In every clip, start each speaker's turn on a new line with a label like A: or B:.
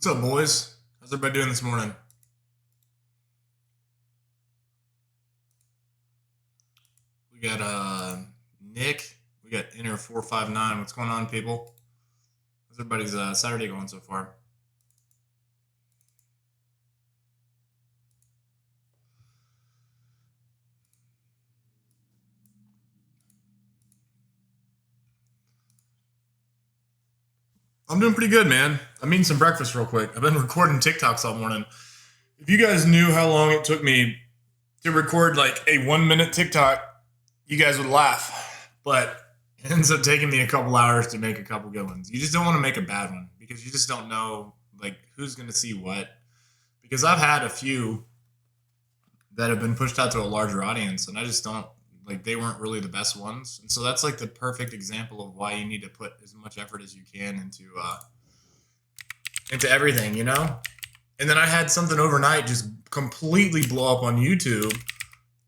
A: up, boys? How's everybody doing this morning? We got Nick. We got Inner 459. What's going on, people? How's everybody's Saturday going so far? I'm doing pretty good, man. I'm eating some breakfast real quick. I've been recording TikToks all morning. If you guys knew how long it took me to record like a 1 minute TikTok, you guys would laugh. But it ends up taking me a couple hours to make a couple good ones. You just don't want to make a bad one because you just don't know like who's going to see what. Because I've had a few that have been pushed out to a larger audience, and I just don't like they weren't really the best ones. And so that's like the perfect example of why you need to put as much effort as you can into everything, you know? And then I had something overnight just completely blow up on YouTube,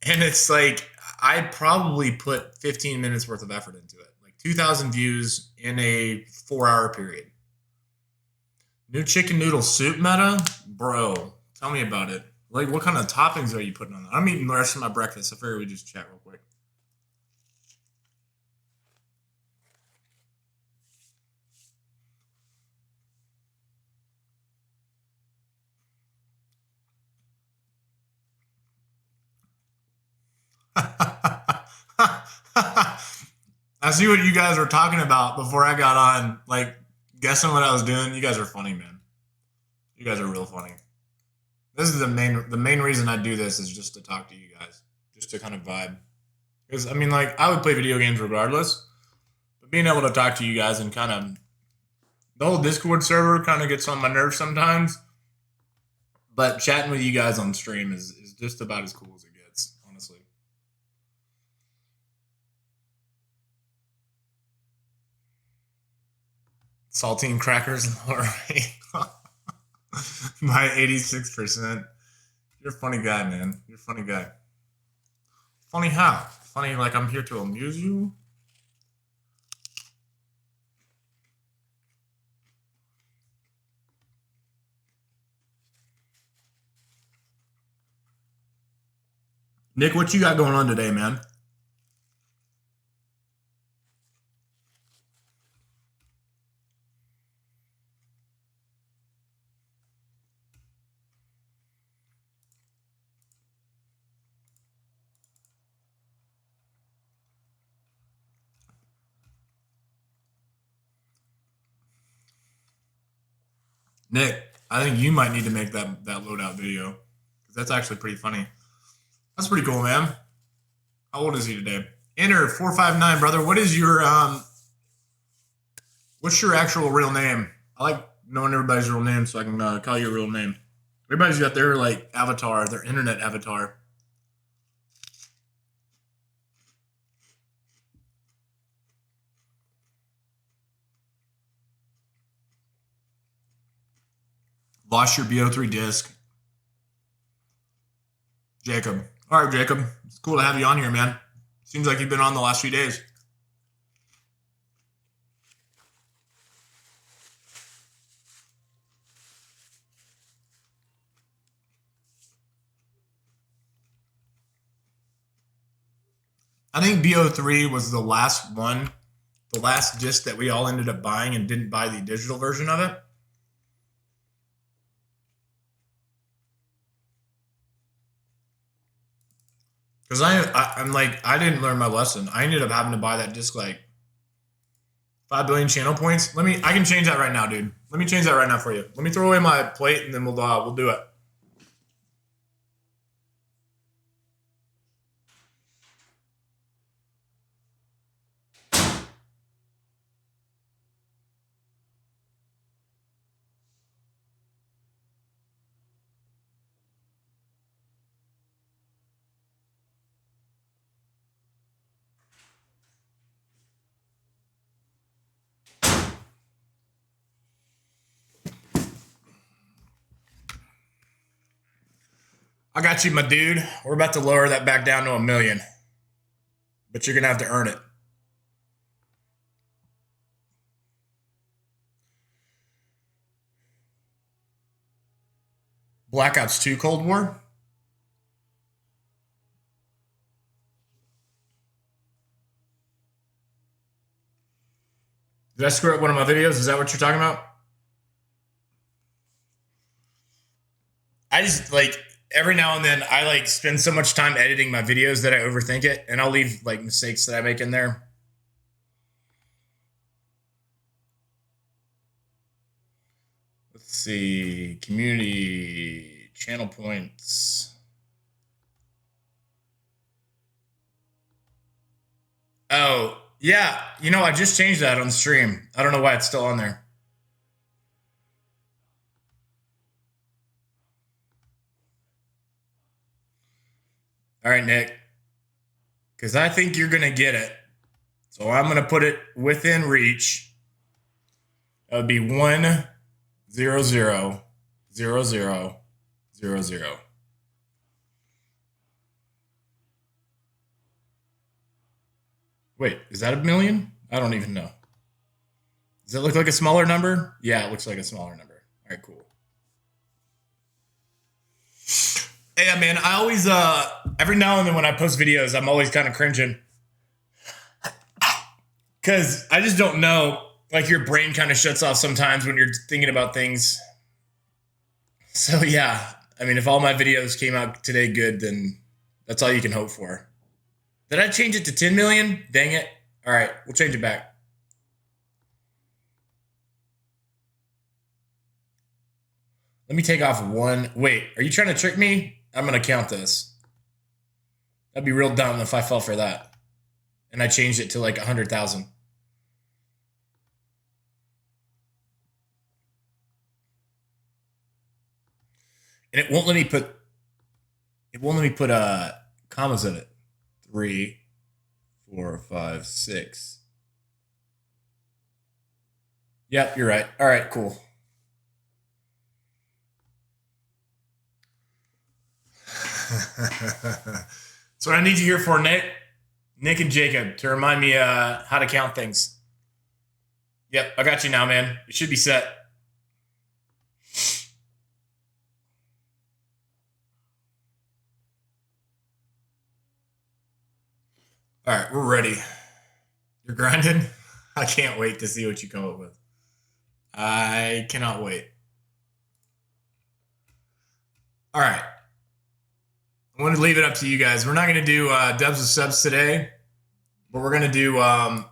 A: and it's like I probably put 15 minutes worth of effort into it. Like 2,000 views in a 4-hour period. New chicken noodle soup meta? Bro, tell me about it. Like, what kind of toppings are you putting on that? I'm eating the rest of my breakfast. I figured we'd just chat real quick. I see what you guys were talking about before I got on. Like, guessing what I was doing. You guys are funny, man. You guys are real funny. This is the main reason I do this is just to talk to you guys, just to kind of vibe. Because I mean, like, I would play video games regardless, but being able to talk to you guys and kind of the whole Discord server kind of gets on my nerves sometimes. But chatting with you guys on stream is just about as cool as it gets, honestly. Saltine crackers lower rate by 86%. You're a funny guy, man. You're a funny guy. Funny how? Funny like I'm here to amuse you? Nick, what you got going on today, man? Nick, I think you might need to make that loadout video. Because that's actually pretty funny. That's pretty cool, man. How old is he today? Enter 459, brother. What is your what's your actual real name? I like knowing everybody's real name so I can call you a real name. Everybody's got their like avatar, their internet avatar. Lost your BO3 disc. Jacob. All right, Jacob. It's cool to have you on here, man. Seems like you've been on the last few days. I think BO3 was the last one, the last disc that we all ended up buying and didn't buy the digital version of it. Because I'm like, I didn't learn my lesson. I ended up having to buy that disc like 5 billion channel points. I can change that right now, dude. Let me change that right now for you. Let me throw away my plate and then we'll do it. I got you, my dude. We're about to lower that back down to 1 million. But you're going to have to earn it. Black Ops 2 Cold War? Did I screw up one of my videos? Is that what you're talking about? I just like every now and then I like spend so much time editing my videos that I overthink it, and I'll leave like mistakes that I make in there. Let's see, community channel points. Oh, yeah. You know, I just changed that on the stream. I don't know why it's still on there. All right, Nick. Because I think you're going to get it. So I'm going to put it within reach. That would be 1 0 0 0 0 0 0. Wait, is that a million? I don't even know. Does it look like a smaller number? Yeah, it looks like a smaller number. All right, cool. Yeah, man, I always, every now and then when I post videos, I'm always kind of cringing. Because I just don't know. Like, your brain kind of shuts off sometimes when you're thinking about things. So, yeah. I mean, if all my videos came out today good, then that's all you can hope for. Did I change it to 10 million? Dang it. All right, we'll change it back. Let me take off one. Wait, are you trying to trick me? I'm going to count this. That'd be real dumb if I fell for that. And I changed it to like 100,000. And it won't let me put commas in it. 3, 4, 5, 6. Yep, you're right. All right, cool. So what I need you here for, Nick and Jacob, to remind me how to count things. Yep, I got you now, man. It should be set. All right, we're ready. You're grinding? I can't wait to see what you come up with. I cannot wait. All right. I want to leave it up to you guys. We're not going to do dubs of subs today, but we're going to do, I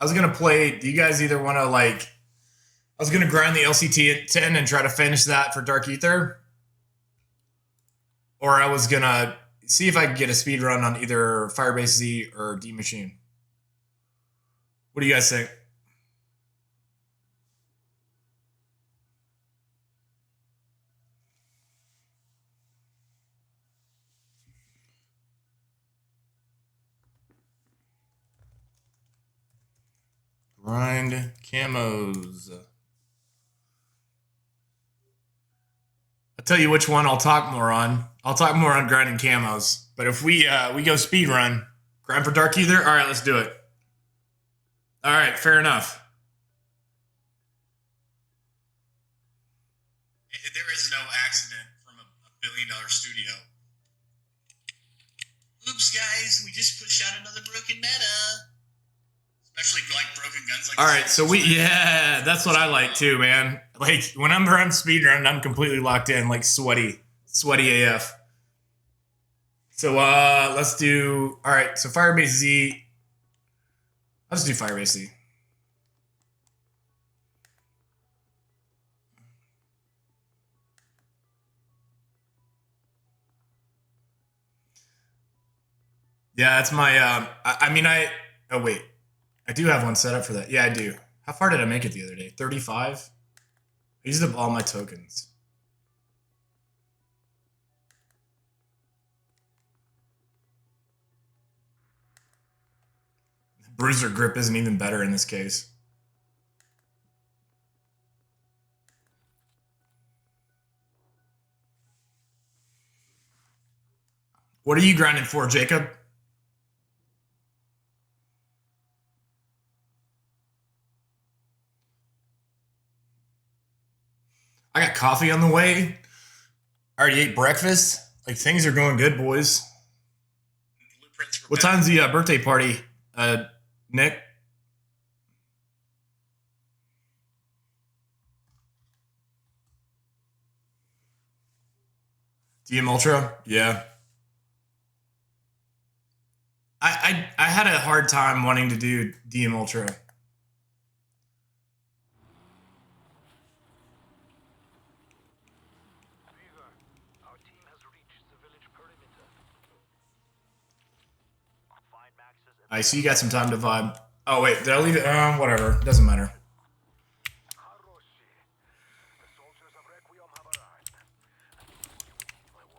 A: was going to play, do you guys either want to like, I was going to grind the LC10 and try to finish that for Dark Aether, or I was going to see if I could get a speed run on either Firebase Z or D Machine. What do you guys think? Grind camos. I'll tell you which one I'll talk more on. I'll talk more on grinding camos. But if we go speed run, grind for Dark Aether, all right, let's do it. All right, fair enough. There is no accident from a billion-dollar studio. Oops, guys, we just pushed out another broken meta. Especially like broken guns. Like all right, so yeah, that's what I like too, man. Like when I'm around speedrun, I'm completely locked in, like sweaty AF. So let's do. All right, so Firebase Z. Let's do Firebase Z. Yeah, that's my. Oh wait, I do have one set up for that. Yeah, I do. How far did I make it the other day? 35. I used up all my tokens. Bruiser grip isn't even better in this case. What are you grinding for, Jacob? I got coffee on the way. Already ate breakfast? Like, things are going good, boys. What time's the birthday party, Nick? DM Ultra? Yeah. I had a hard time wanting to do DM Ultra. I see you got some time to vibe. Oh wait, did I leave it? Whatever. Doesn't matter.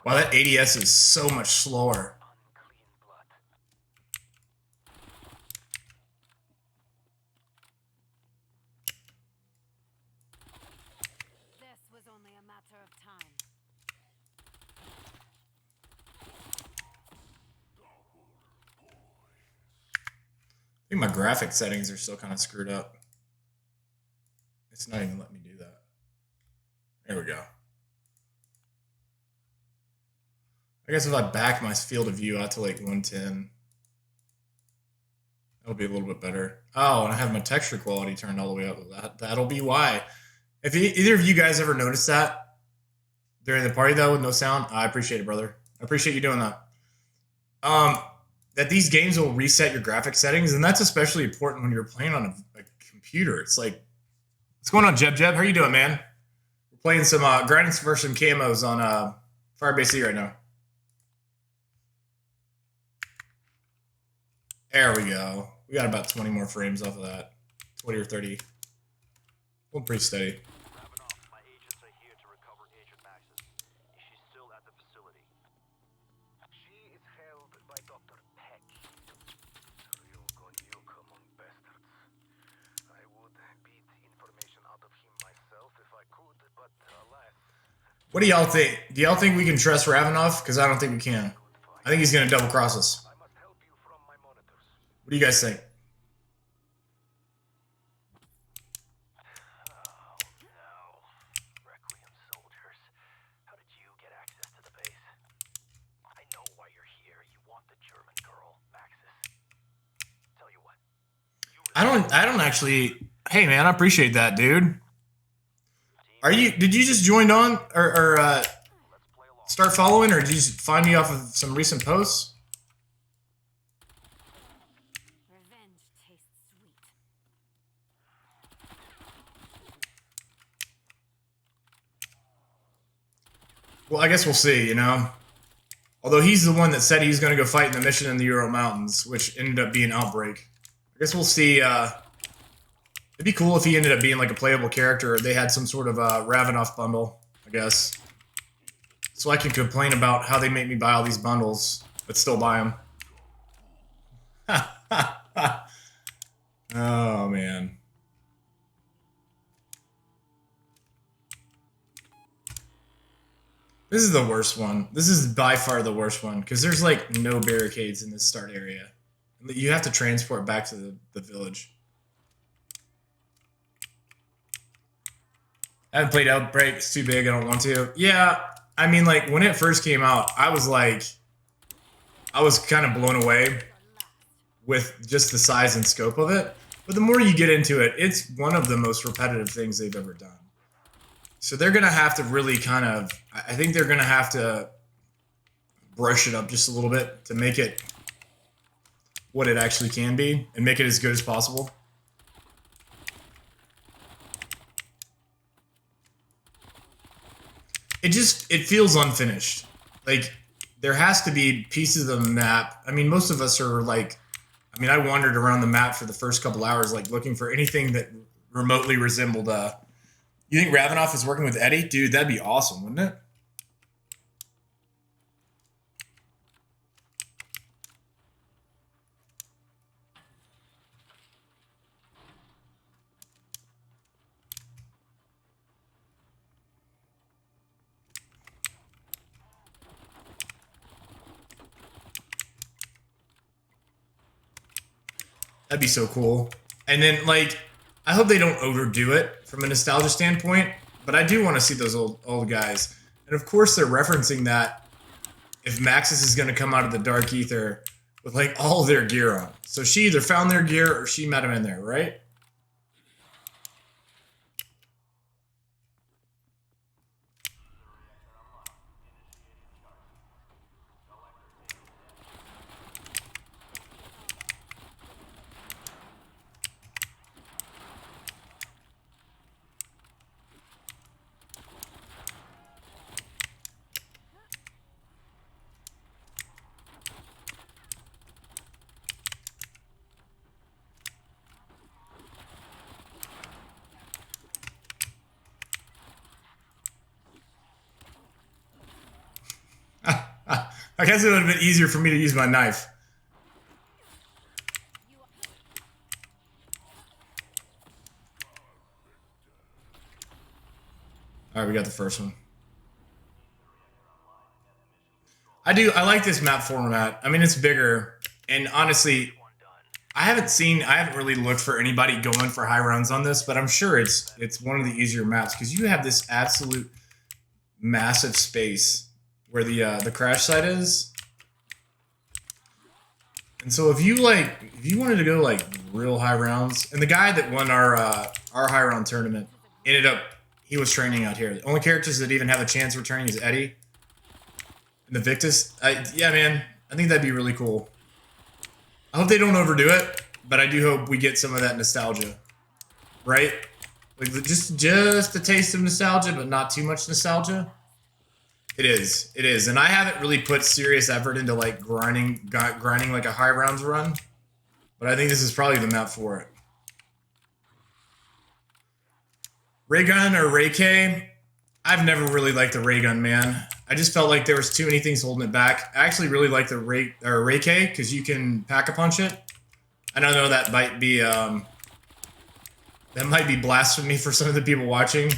A: Wow, that ADS is so much slower.
B: This was only a matter of time.
A: I think my graphic settings are still kind of screwed up. It's not even letting me do that. There we go. I guess if I back my field of view out to like 110, that'll be a little bit better. Oh, and I have my texture quality turned all the way up. That'll be why. If either of you guys ever noticed that during the party though with no sound, I appreciate it, brother. I appreciate you doing that. That these games will reset your graphic settings, and that's especially important when you're playing on a computer. It's like, what's going on, Jeb? How are you doing, man? We're playing some grinding for some camos on Firebase C right now. There we go. We got about 20 more frames off of that. 20 or 30. Well, pretty steady.
C: My agents are here to recover Agent Maxis. She's still at the facility. She is held by Dr. Peck. Real Gonyuk among bastards. I would beat information out of him myself if I could, but alas.
A: What do y'all think? Do y'all think we can trust Ravenoff? Because I don't think we can. I think he's going to double cross us. What do you guys think?
C: Oh no. Requiem soldiers. How did you get access to the base? I know why you're here. You want the German girl, Maxis. Tell you what.
A: I don't actually. Hey man, I appreciate that, dude. Did you just join on or start following, or did you just find me off of some recent posts? Well, I guess we'll see, you know? Although he's the one that said he was going to go fight in the mission in the Ural Mountains, which ended up being Outbreak. I guess we'll see. It'd be cool if he ended up being like a playable character, or they had some sort of Ravenoff bundle, I guess. So I can complain about how they make me buy all these bundles, but still buy them. Oh, man. This is the worst one. This is by far the worst one, because there's like no barricades in this start area. You have to transport back to the village. I haven't played Outbreak. It's too big. I don't want to. Yeah, I mean, like, when it first came out, I was kind of blown away with just the size and scope of it. But the more you get into it, it's one of the most repetitive things they've ever done. So they're going to have to really kind of, I think they're going to have to brush it up just a little bit to make it what it actually can be and make it as good as possible. It feels unfinished. Like, there has to be pieces of the map. I mean, most of us are like, I wandered around the map for the first couple hours, like looking for anything that remotely resembled You think Ravenoff is working with Eddie? Dude, that'd be awesome, wouldn't it? That'd be so cool. And then, like, I hope they don't overdo it from a nostalgia standpoint, but I do want to see those old guys. And of course they're referencing that if Maxis is going to come out of the Dark Aether with like all their gear on. So she either found their gear or she met him in there, right? I guess it would have been easier for me to use my knife. All right, we got the first one. I like this map format. I mean, it's bigger, and honestly, I haven't really looked for anybody going for high rounds on this, but I'm sure it's one of the easier maps because you have this absolute massive space where the crash site is. And so if you wanted to go like real high rounds, and the guy that won our high round tournament he was training out here. The only characters that even have a chance of returning is Eddie and the Victus. Yeah, man, I think that'd be really cool. I hope they don't overdo it, but I do hope we get some of that nostalgia, right? Like just a taste of nostalgia, but not too much nostalgia. It is, and I haven't really put serious effort into like grinding like a high rounds run, but I think this is probably the map for it. Ray gun or Ray K? I've never really liked the Ray gun, man. I just felt like there was too many things holding it back. I actually really like the Ray K because you can pack-a-punch it. I don't know, that might be blasphemy for some of the people watching.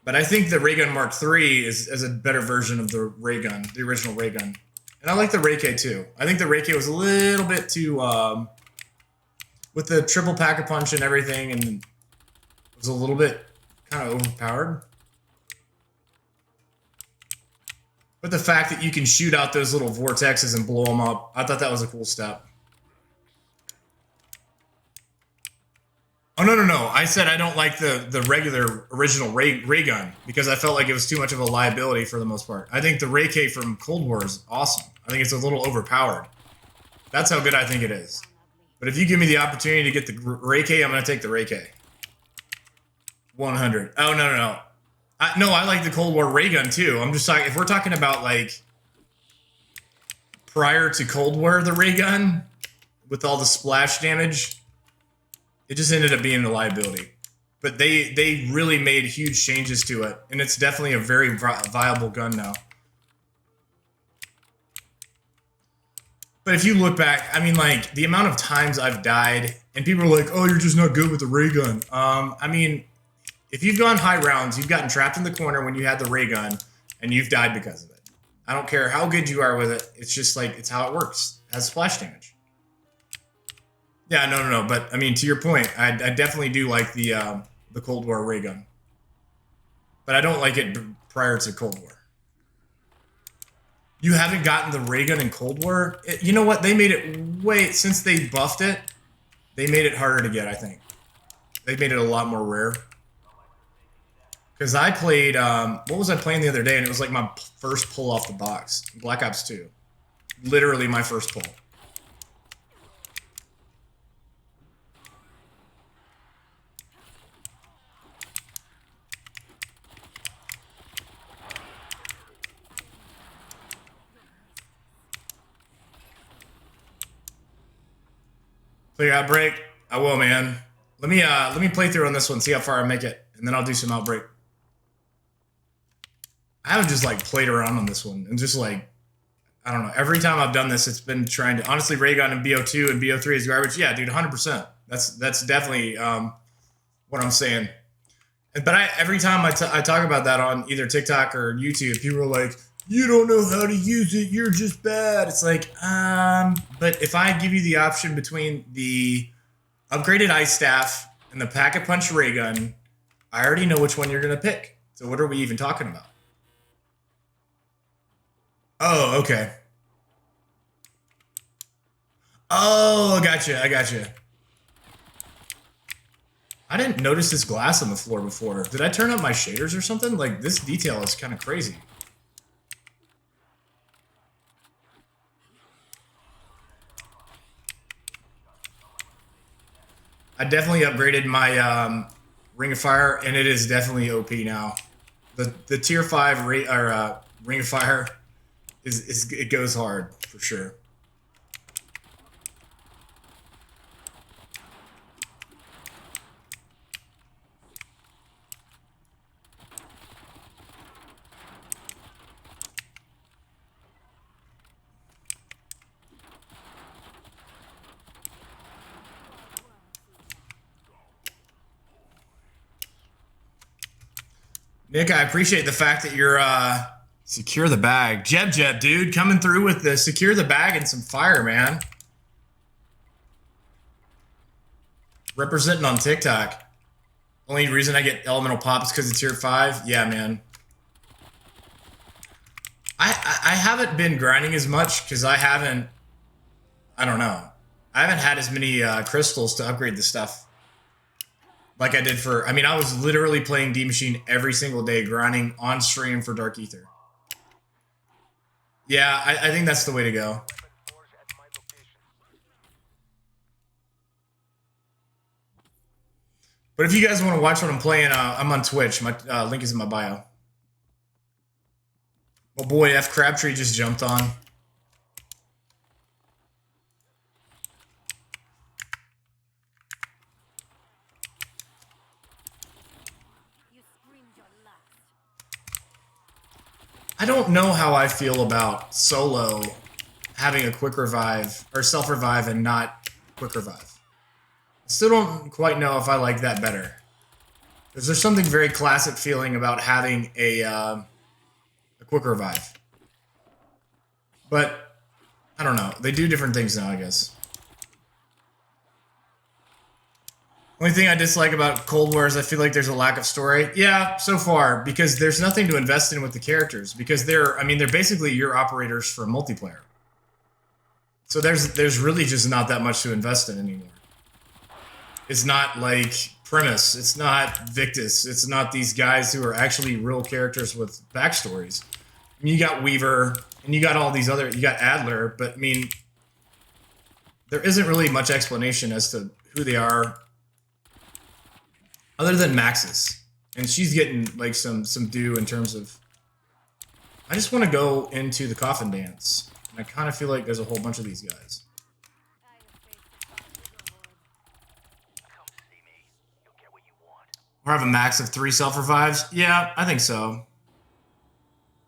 A: But I think the Ray Gun Mark III is a better version of the Ray Gun, the original Ray Gun. And I like the Ray K too. I think the Ray K was a little bit too, with the triple pack-a-punch and everything, and it was a little bit kind of overpowered. But the fact that you can shoot out those little vortexes and blow them up, I thought that was a cool step. Oh, no. I said I don't like the regular original Ray gun because I felt like it was too much of a liability for the most part. I think the Ray K from Cold War is awesome. I think it's a little overpowered. That's how good I think it is. But if you give me the opportunity to get the Ray K, I'm going to take the Ray K. 100. Oh, no. I like the Cold War ray gun too. I'm just talking, if we're talking about like prior to Cold War, the ray gun with all the splash damage, it just ended up being a liability. But they really made huge changes to it, and it's definitely a very viable gun now. But if you look back, I mean, like, the amount of times I've died, and people are like, oh, you're just not good with the ray gun. I mean, if you've gone high rounds, you've gotten trapped in the corner when you had the ray gun, and you've died because of it. I don't care how good you are with it. It's just like, it's how it works. It has splash damage. Yeah, no. But, I mean, to your point, I definitely do like the Cold War ray gun. But I don't like it prior to Cold War. You haven't gotten the ray gun in Cold War? You know what? They made it since they buffed it, they made it harder to get, I think. They made it a lot more rare. Because I played, what was I playing the other day? And it was like my first pull off the box. Black Ops 2. Literally my first pull. Clear Outbreak? I will, man. Let me play through on this one, see how far I make it, and then I'll do some Outbreak. I haven't just like played around on this one and just like, I don't know. Every time I've done this, it's been trying to, honestly, ray gun and BO2 and BO3 is garbage. Yeah, dude, 100%. That's definitely what I'm saying. But every time I talk about that on either TikTok or YouTube, people are like, you don't know how to use it, you're just bad. It's like, but if I give you the option between the upgraded ice staff and the pack-a-punch ray gun, I already know which one you're going to pick. So what are we even talking about? Oh, okay. Oh, gotcha. I gotcha. I didn't notice this glass on the floor before. Did I turn up my shaders or something? Like, this detail is kind of crazy. I definitely upgraded my Ring of Fire, and it is definitely OP now. The tier 5 Ring of Fire is it goes hard for sure. Nick, I appreciate the fact that you're secure the bag. Jeb, dude, coming through with the secure the bag and some fire, man. Representing on TikTok. Only reason I get elemental pop is because it's tier 5. Yeah, man. I haven't been grinding as much because I don't know. I haven't had as many crystals to upgrade the stuff like I did for, I mean, I was literally playing D Machine every single day, grinding on stream for Dark Aether. Yeah, I think that's the way to go. But if you guys want to watch what I'm playing, I'm on Twitch. My link is in my bio. Oh boy, F Crabtree just jumped on.
B: You screamed your last.
A: I don't know how I feel about solo having a quick revive or self revive and not quick revive. I still don't quite know if I like that better. Because there's something very classic feeling about having a quick revive. But I don't know. They do different things now, I guess. Only thing I dislike about Cold War is I feel like there's a lack of story. Yeah, so far, because there's nothing to invest in with the characters. Because they're basically your operators for multiplayer. So there's really just not that much to invest in anymore. It's not like Primus. It's not Victus. It's not these guys who are actually real characters with backstories. I mean, you got Weaver, and you got all these other... You got Adler, but, I mean... There isn't really much explanation as to who they are... Other than Maxis. And she's getting, like, some due in terms of... I just want to go into the coffin dance. And I kind of feel like there's a whole bunch of these guys. Or have a max of 3 self-revives? Yeah, I think so.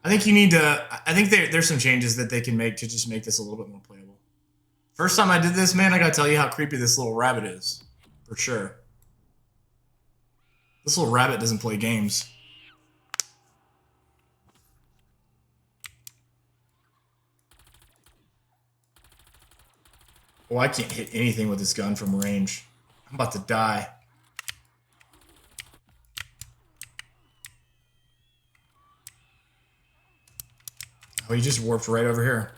A: I think you need to... I think there's some changes that they can make to just make this a little bit more playable. First time I did this, man, I gotta tell you how creepy this little rabbit is. For sure. This little rabbit doesn't play games. Oh, I can't hit anything with this gun from range. I'm about to die. Oh, he just warped right over here.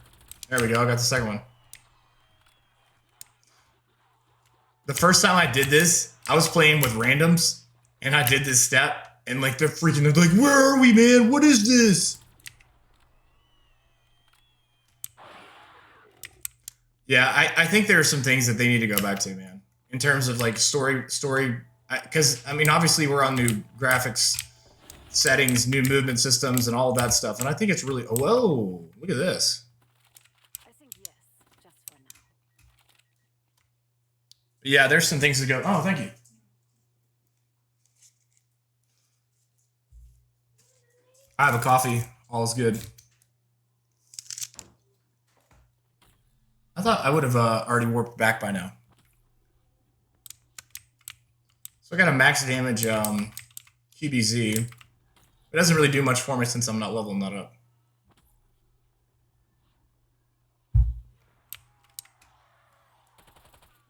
A: There we go, I got the second one. The first time I did this, I was playing with randoms, and I did this step, and like they're like, where are we, man? What is this? Yeah, I think there are some things that they need to go back to, man. In terms of like story, because I mean, obviously we're on new graphics settings, new movement systems, and all of that stuff. And I think it's really, oh, whoa, look at this.
B: I think yes, just for now.
A: Yeah, there's some things to go. Oh, thank you. I have a coffee. All is good. I thought I would have already warped back by now. So I got a max damage QBZ. It doesn't really do much for me since I'm not leveling that up.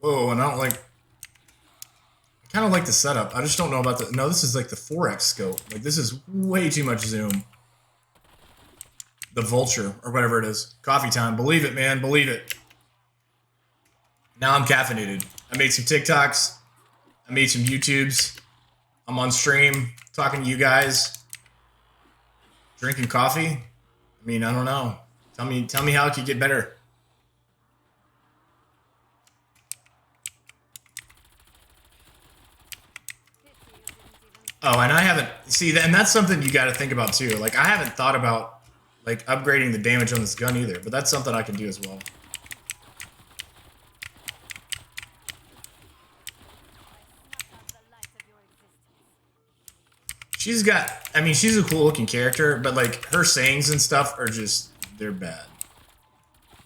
A: Whoa, and I don't like... I kind of like the setup. I just don't know about the... No, this is like the 4x scope. Like, this is way too much zoom. the Vulture or whatever it is. Coffee time. Believe it, man. Believe it. Now I'm caffeinated. I made some TikToks. I made some YouTubes. I'm on stream talking to you guys. Drinking coffee. I mean, I don't know. Tell me how it could get better. Oh, and I haven't see, and that's something you got to think about too. Like, I haven't thought about like upgrading the damage on this gun either, but that's something I can do as well. She's got, I mean, she's a cool looking character, but like her sayings and stuff are just, they're bad.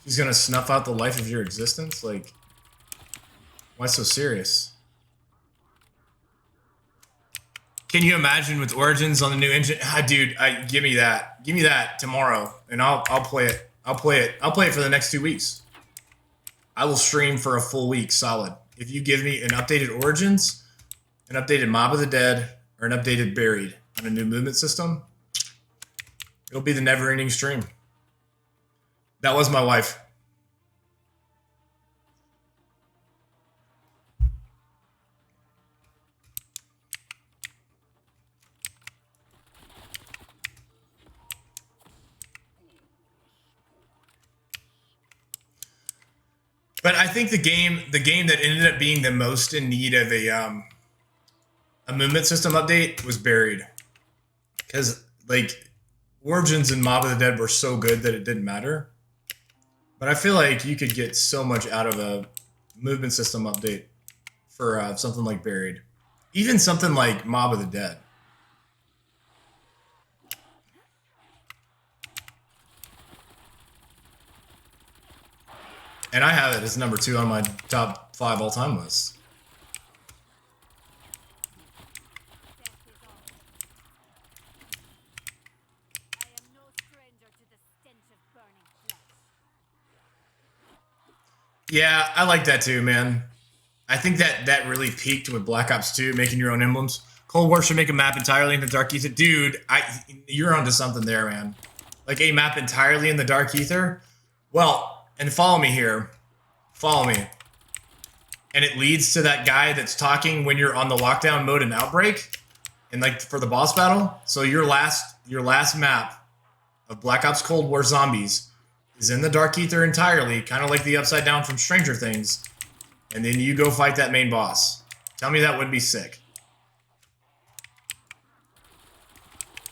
A: She's gonna snuff out the life of your existence? Like, why so serious? Can you imagine with Origins on the new engine? Ah, dude, give me that. Give me that tomorrow, and I'll play it. I'll play it. I'll play it for the next 2 weeks. I will stream for a full week solid. If you give me an updated Origins, an updated Mob of the Dead, or an updated Buried on a new movement system, it'll be the never-ending stream. That was my wife. But I think the game that ended up being the most in need of a movement system update was Buried, because like Origins and Mob of the Dead were so good that it didn't matter. But I feel like you could get so much out of a movement system update for something like Buried, even something like Mob of the Dead. And I have it as number 2 on my top 5 all-time list. Yeah, I like that too, man. I think that really peaked with Black Ops 2, making your own emblems. Cold War should make a map entirely in the Dark Ether. Dude, you're onto something there, man. Like a map entirely in the Dark Ether? Well, and follow me here. Follow me. And it leads to that guy that's talking when you're on the lockdown mode in Outbreak, and like for the boss battle. So your last map of Black Ops Cold War Zombies is in the Dark Ether entirely, kind of like the Upside Down from Stranger Things. And then you go fight that main boss. Tell me that would be sick.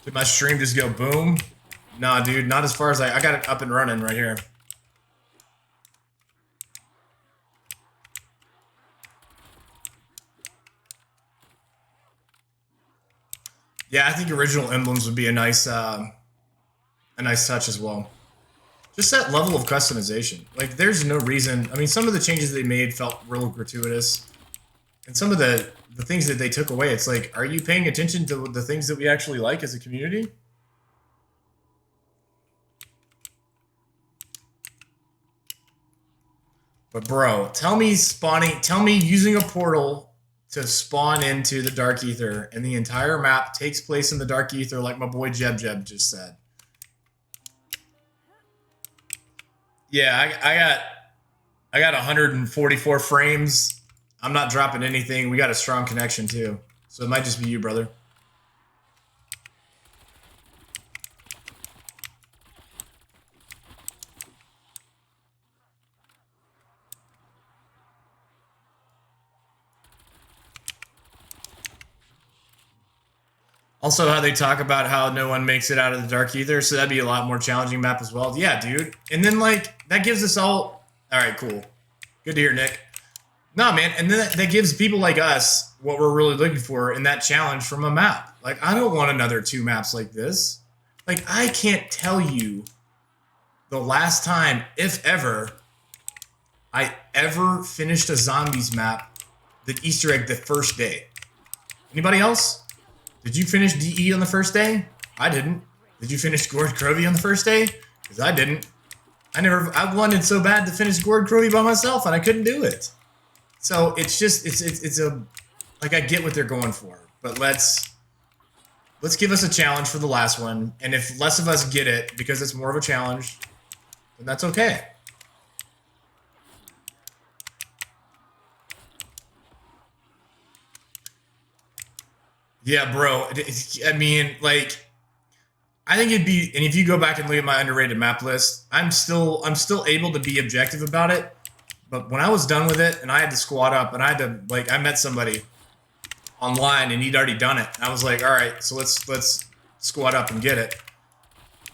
A: Did my stream just go boom? Nah, dude, not as far as I got it up and running right here. Yeah, I think original emblems would be a nice touch as well. Just that level of customization. Like, there's no reason. I mean, some of the changes they made felt real gratuitous, and some of the things that they took away, it's like, are you paying attention to the things that we actually like as a community? But bro, tell me using a portal to spawn into the Dark Ether, and the entire map takes place in the Dark Ether, like my boy Jeb just said. Yeah, I got 144 frames. I'm not dropping anything. We got a strong connection too, so it might just be you, brother. Also, how they talk about how no one makes it out of the Dark Ether, so that'd be a lot more challenging map as well. Yeah, dude. And then, like, that gives us all... All right, cool. Good to hear, Nick. Nah, man, and then that gives people like us what we're really looking for in that challenge from a map. Like, I don't want another 2 maps like this. Like, I can't tell you the last time, if ever, I ever finished a Zombies map that Easter egg the first day. Anybody else? Did you finish DE on the first day? I didn't. Did you finish Gord Crovey on the first day? Because I didn't. I wanted so bad to finish Gord Crovey by myself, and I couldn't do it. So it's just, it's a, like, I get what they're going for, but let's let's give us a challenge for the last one. And if less of us get it because it's more of a challenge, then that's okay. Yeah, bro. I mean, like, I think it'd be, and if you go back and look at my underrated map list, I'm still able to be objective about it. But when I was done with it and I had to squad up and I had to, like, I met somebody online and he'd already done it. And I was like, all right, so let's squad up and get it.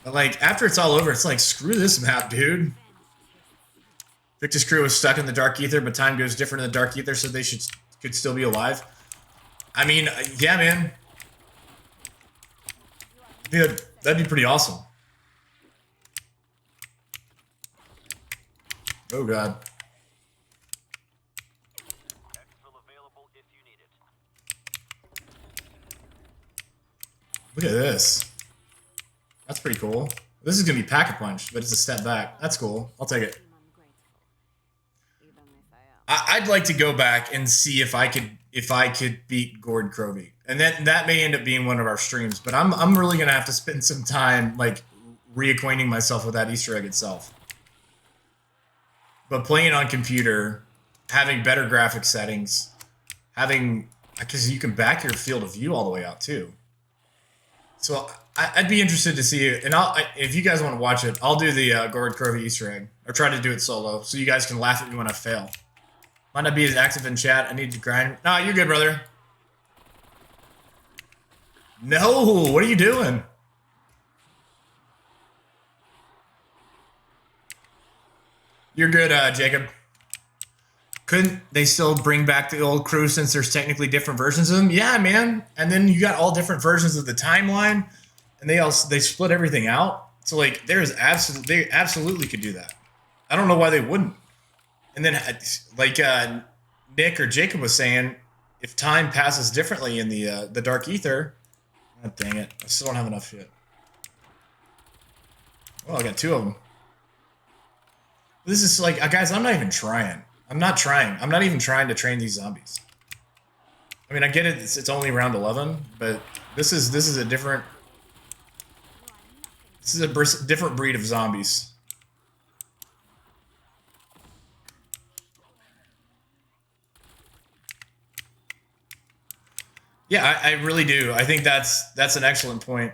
A: But like after it's all over, it's like, screw this map, dude. Victor's crew was stuck in the Dark Aether, but time goes different in the Dark Aether, so they could still be alive. I mean, yeah, man. Yeah, that'd be pretty awesome. Oh god. Look at this. That's pretty cool. This is gonna be Pack-a-Punch, but it's a step back. That's cool. I'll take it. I'd like to go back and see if I could beat Gord Crovey, and that may end up being one of our streams. But I'm really gonna have to spend some time like reacquainting myself with that Easter egg itself. But playing on computer, having better graphic settings, because you can back your field of view all the way out too. So I'd be interested to see it, and if you guys want to watch it, I'll do the Gord Crovey Easter egg, or try to do it solo, so you guys can laugh at me when I fail. Might not be as active in chat. I need to grind. No, you're good, brother. No, what are you doing? You're good, Jacob. Couldn't they still bring back the old crew since there's technically different versions of them? Yeah, man. And then you got all different versions of the timeline, and they split everything out. So like, they absolutely could do that. I don't know why they wouldn't. And then, like Nick or Jacob was saying, if time passes differently in the Dark Aether, oh, dang it, I still don't have enough shit. Well, I got 2 of them. This is like, guys, I'm not even trying. I'm not trying. I'm not even trying to train these zombies. I mean, I get it. It's only round 11, but this is a different. This is a different breed of zombies. Yeah, I really do. I think that's an excellent point.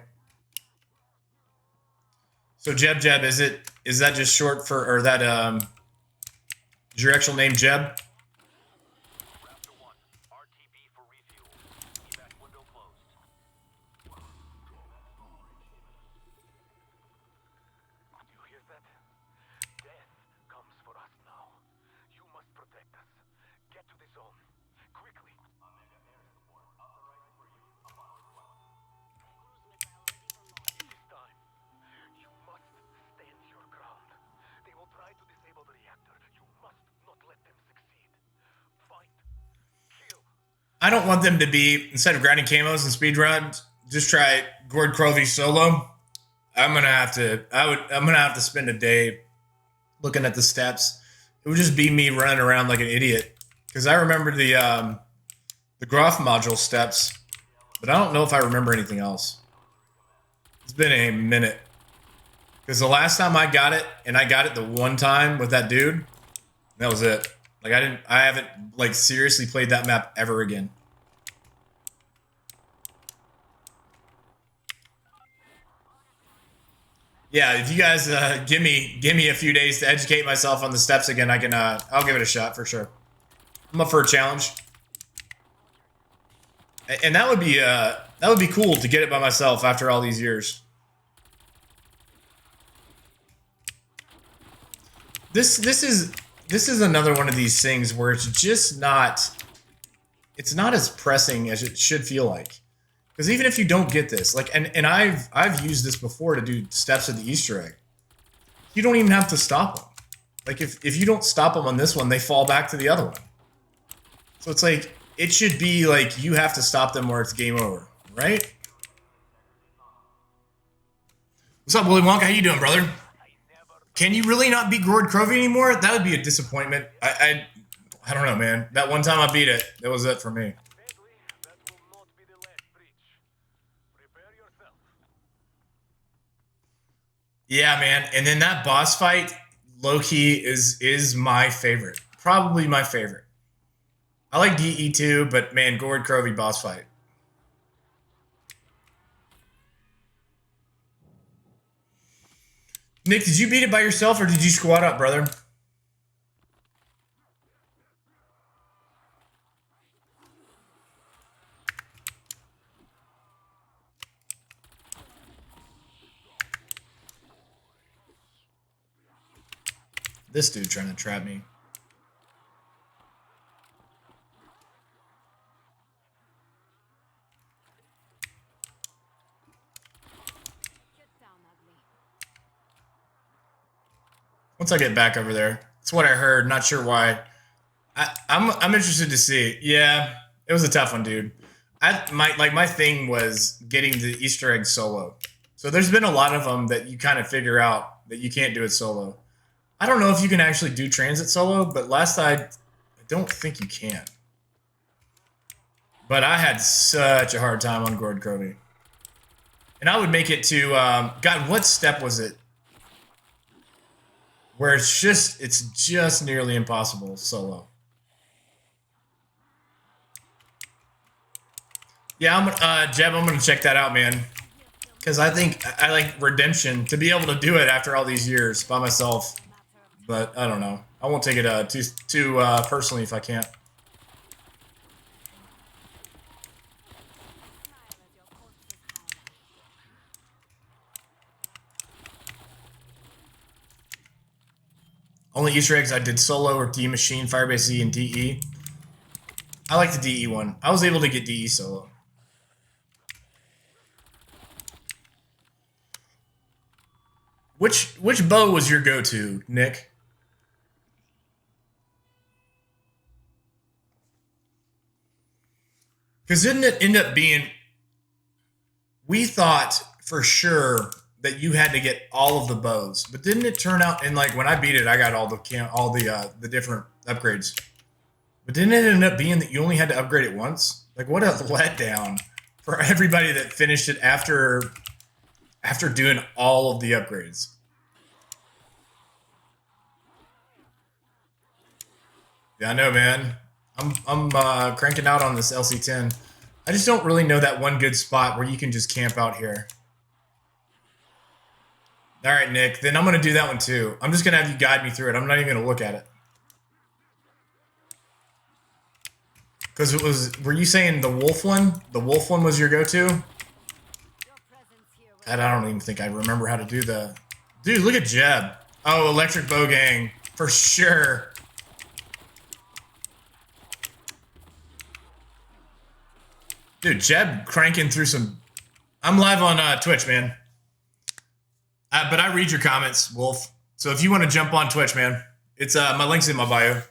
A: So Jeb, is that just short for, or that is your actual name Jeb? I don't want them to be, instead of grinding camos and speedruns, just try Gord Crovey solo. I'm gonna have to spend a day looking at the steps. It would just be me running around like an idiot. Because I remember the Groff module steps, but I don't know if I remember anything else. It's been a minute. Because the last time I got it, and I got it the one time with that dude, that was it. Like I haven't like seriously played that map ever again. Yeah, if you guys give me a few days to educate myself on the steps again, I can I'll give it a shot for sure. I'm up for a challenge, and that would be cool to get it by myself after all these years. This is another one of these things where it's just not as pressing as it should feel like. Because even if you don't get this, like, and I've used this before to do steps of the Easter egg. You don't even have to stop them. Like if you don't stop them on this one, they fall back to the other one. So it's like, it should be like you have to stop them or it's game over, right? What's up, Willy Wonka? How you doing, brother? Can you really not beat Gord Crovey anymore? That would be a disappointment. I don't know, man. That one time I beat it, that was it for me. Yeah, man. And then that boss fight, low key, is my favorite. Probably my favorite. I like DE too, but man, Gord Crovey boss fight. Nick, did you beat it by yourself or did you squat up, brother? This dude trying to trap me.
B: Get down, ugly.
A: Once I get back over there, that's what I heard. Not sure why. I'm interested to see. Yeah, it was a tough one, dude. My thing was getting the Easter egg solo. So there's been a lot of them that you kind of figure out that you can't do it solo. I don't know if you can actually do transit solo, but I don't think you can. But I had such a hard time on Gord Crovey. And I would make it to, God, what step was it? Where it's just nearly impossible solo. Yeah, Jeb, I'm gonna check that out, man. Because I think I like Redemption to be able to do it after all these years by myself. But I don't know. I won't take it too personally if I can't. Only Easter eggs I did solo or D Machine, Firebase Z, and DE. I like the DE one. I was able to get DE solo. Which bow was your go-to, Nick? Because didn't it end up being? We thought for sure that you had to get all of the bows, but didn't it turn out? And like when I beat it, I got all the different upgrades. But didn't it end up being that you only had to upgrade it once? Like what a letdown for everybody that finished it after doing all of the upgrades. Yeah, I know, man. I'm cranking out on this LC10. I just don't really know that one good spot where you can just camp out here. All right, Nick. Then I'm going to do that one too. I'm just going to have you guide me through it. I'm not even going to look at it. Because it was... Were you saying the wolf one? The wolf one was your go-to? I don't even think I remember how to do the... Dude, look at Jeb. Oh, Electric Bow Gang. For sure. Dude, Jeb cranking through some... I'm live on Twitch, man. But I read your comments, Wolf. So if you want to jump on Twitch, man, it's my link's in my bio.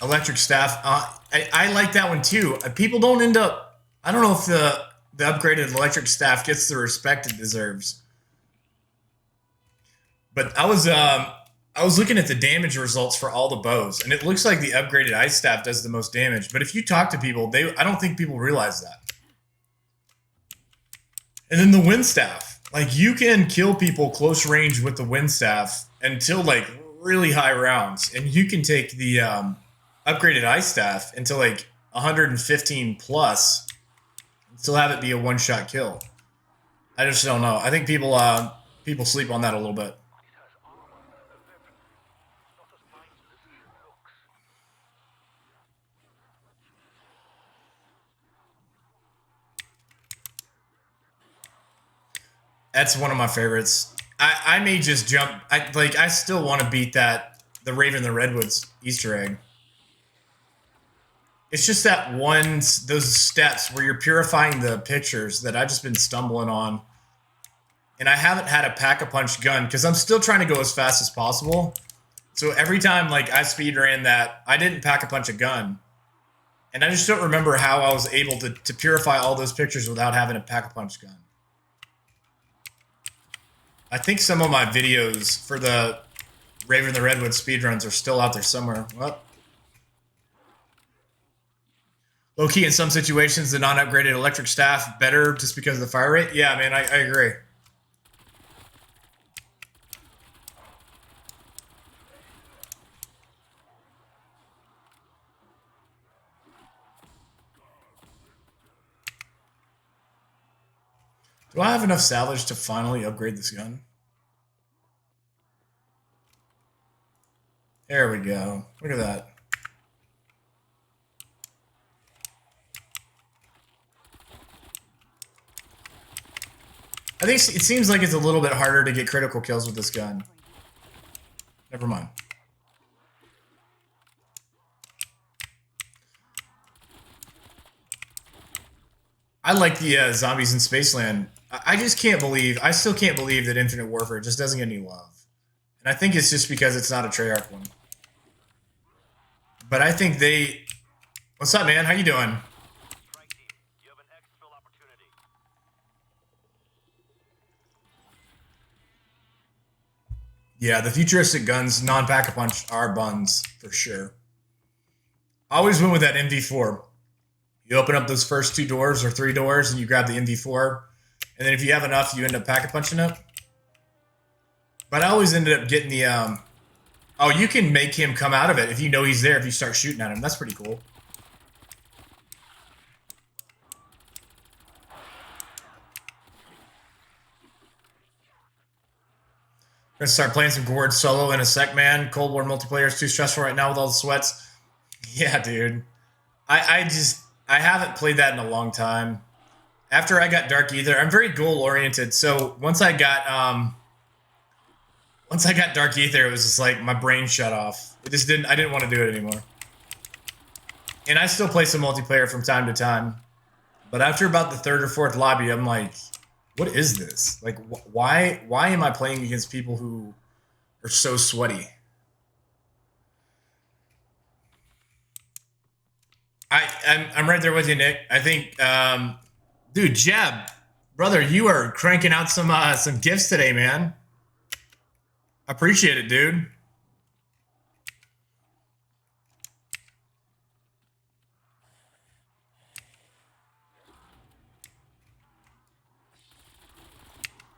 A: Electric Staff. I like that one too. People don't end up... I don't know if the upgraded Electric Staff gets the respect it deserves. But I was looking at the damage results for all the bows, and it looks like the upgraded Ice Staff does the most damage. But if you talk to people, I don't think people realize that. And then the Wind Staff. Like, you can kill people close range with the Wind Staff until, like, really high rounds. And you can take the upgraded Ice Staff into, like, 115 plus and still have it be a one-shot kill. I just don't know. I think people sleep on that a little bit. That's one of my favorites. I may just jump. I still want to beat the Raven in the Redwoods Easter egg. It's just that those steps where you're purifying the pictures that I've just been stumbling on. And I haven't had a pack-a-punch gun because I'm still trying to go as fast as possible. So every time like I speedran that, I didn't pack-a-punch a gun. And I just don't remember how I was able to purify all those pictures without having a pack-a-punch gun. I think some of my videos for the Raven the Redwood speedruns are still out there somewhere. Well, low key, in some situations, the non-upgraded electric staff better just because of the fire rate. Yeah, man, I agree. Do I have enough salvage to finally upgrade this gun? There we go. Look at that. I think it seems like it's a little bit harder to get critical kills with this gun. Never mind. I like the zombies in Spaceland. I just can't believe, I still can't believe that Infinite Warfare just doesn't get any love. And I think it's just because it's not a Treyarch one. But I think they... What's up, man? How you doing?
C: Strike team, you have an exfil opportunity.
A: Yeah, the futuristic guns, non-pack-a-punch, are buns, for sure. I always went with that MV4. You open up those first 2 doors or 3 doors, and you grab the MV4. And then if you have enough, you end up pack-a-punching it. But I always ended up getting the... Oh, you can make him come out of it if you know he's there, if you start shooting at him. That's pretty cool. Gonna start playing some Gord solo in a sec, man. Cold War multiplayer is too stressful right now with all the sweats. Yeah, dude. I haven't played that in a long time. After I got Dark Aether, I'm very goal oriented. So once I got Dark Aether, it was just like my brain shut off. I didn't want to do it anymore. And I still play some multiplayer from time to time. But after about the 3rd or 4th lobby, I'm like, what is this? Like, why am I playing against people who are so sweaty? I'm right there with you, Nick. I think, dude, Jeb, brother, you are cranking out some gifts today, man. Appreciate it, dude.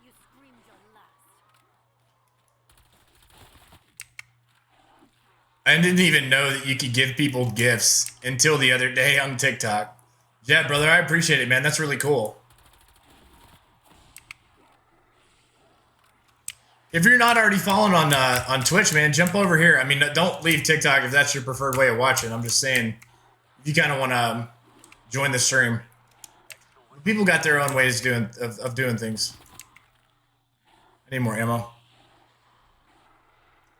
B: You screamed your last.
A: I didn't even know that you could give people gifts until the other day on TikTok. Yeah, brother, I appreciate it, man. That's really cool. If you're not already following on Twitch, man, jump over here. I mean, don't leave TikTok if that's your preferred way of watching. I'm just saying, if you kind of want to join the stream. People got their own ways of doing things. I need more ammo. I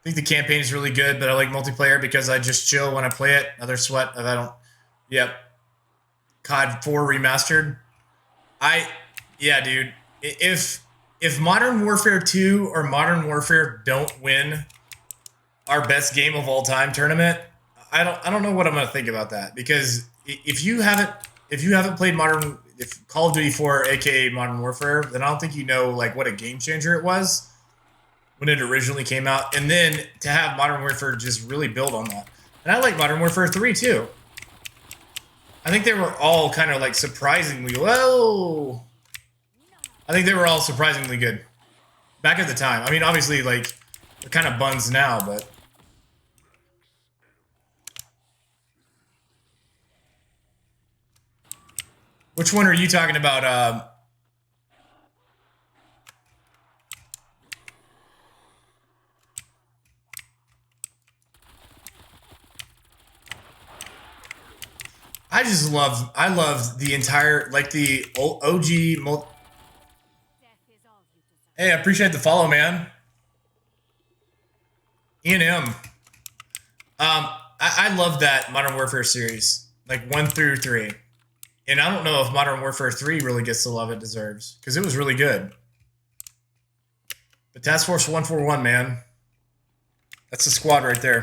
A: think the campaign is really good, but I like multiplayer because I just chill when I play it. Another sweat if I don't. Yep. COD 4 remastered. Yeah, dude. If Modern Warfare 2 or Modern Warfare don't win our best game of all time tournament, I don't know what I'm gonna think about that, because if you haven't played if Call of Duty 4, aka Modern Warfare, then I don't think you know like what a game changer it was when it originally came out, and then to have Modern Warfare just really build on that. And I like Modern Warfare 3 too. I think they were all kind of like surprisingly I think they were all surprisingly good back at the time. I mean, obviously, like, they're kind of buns now, but... Which one are you talking about? I love the entire, like, the OG multi... Hey, I appreciate the follow, man. Ian M. I love that Modern Warfare series, like 1 through 3. And I don't know if Modern Warfare 3 really gets the love it deserves, because it was really good. But Task Force 141, man. That's the squad right there.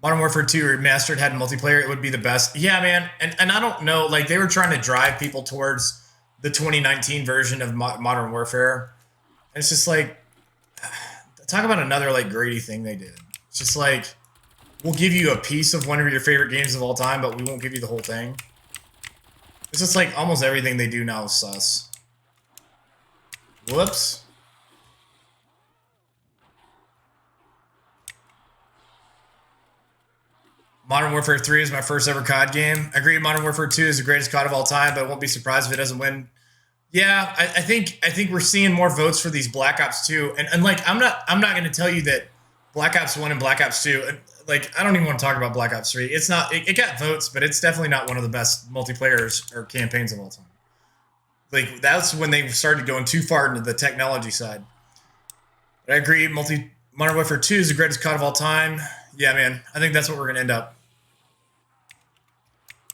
A: Modern Warfare 2 Remastered had multiplayer, it would be the best. Yeah, man. And I don't know, like, they were trying to drive people towards the 2019 version of Modern Warfare. And it's just like, talk about another, like, greedy thing they did. It's just like, we'll give you a piece of one of your favorite games of all time, but we won't give you the whole thing. It's just like almost everything they do now is sus. Whoops. Modern Warfare 3 is my first ever COD game. I agree Modern Warfare 2 is the greatest COD of all time, but I won't be surprised if it doesn't win. Yeah, I think we're seeing more votes for these Black Ops 2. And like I'm not gonna tell you that Black Ops 1 and Black Ops 2, like I don't even want to talk about Black Ops 3. It's not it got votes, but it's definitely not one of the best multiplayers or campaigns of all time. Like that's when they started going too far into the technology side. But I agree, Modern Warfare 2 is the greatest COD of all time. Yeah, man. I think that's what we're gonna end up.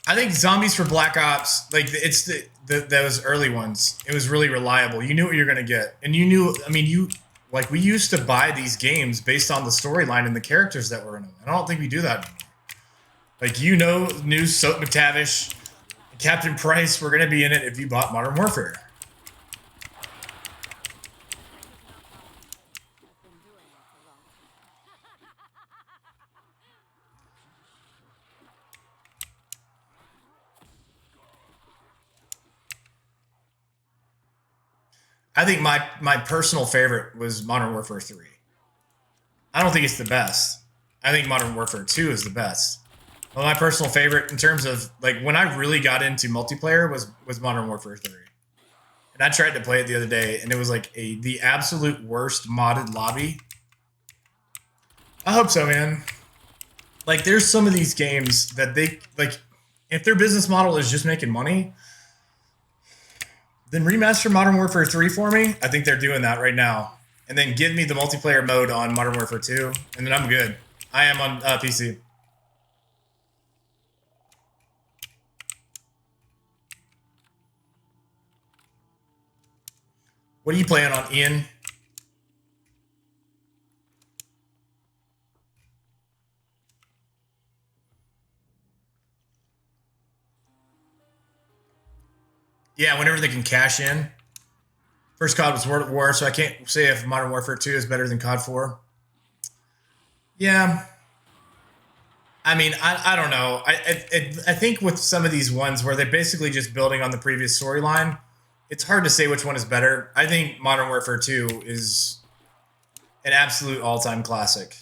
A: I think Zombies for Black Ops, like it's those early ones. It was really reliable. You knew what you're gonna get, and you knew. I mean, like we used to buy these games based on the storyline and the characters that were in them. I don't think we do that anymore. Like knew Soap McTavish, and Captain Price were gonna be in it if you bought Modern Warfare. I think my personal favorite was Modern Warfare 3. I don't think it's the best. I think Modern Warfare 2 is the best. But my personal favorite in terms of like when I really got into multiplayer was Modern Warfare 3. And I tried to play it the other day and it was like the absolute worst modded lobby. I hope so, man. Like there's some of these games that they like if their business model is just making money, then remaster Modern Warfare 3 for me. I think they're doing that right now. And then give me the multiplayer mode on Modern Warfare 2, and then I'm good. I am on PC. What are you playing on, Ian? Yeah, whenever they can cash in. First COD was World at War, so I can't say if Modern Warfare 2 is better than COD 4. Yeah. I mean, I don't know. I think with some of these ones where they're basically just building on the previous storyline, it's hard to say which one is better. I think Modern Warfare 2 is an absolute all-time classic.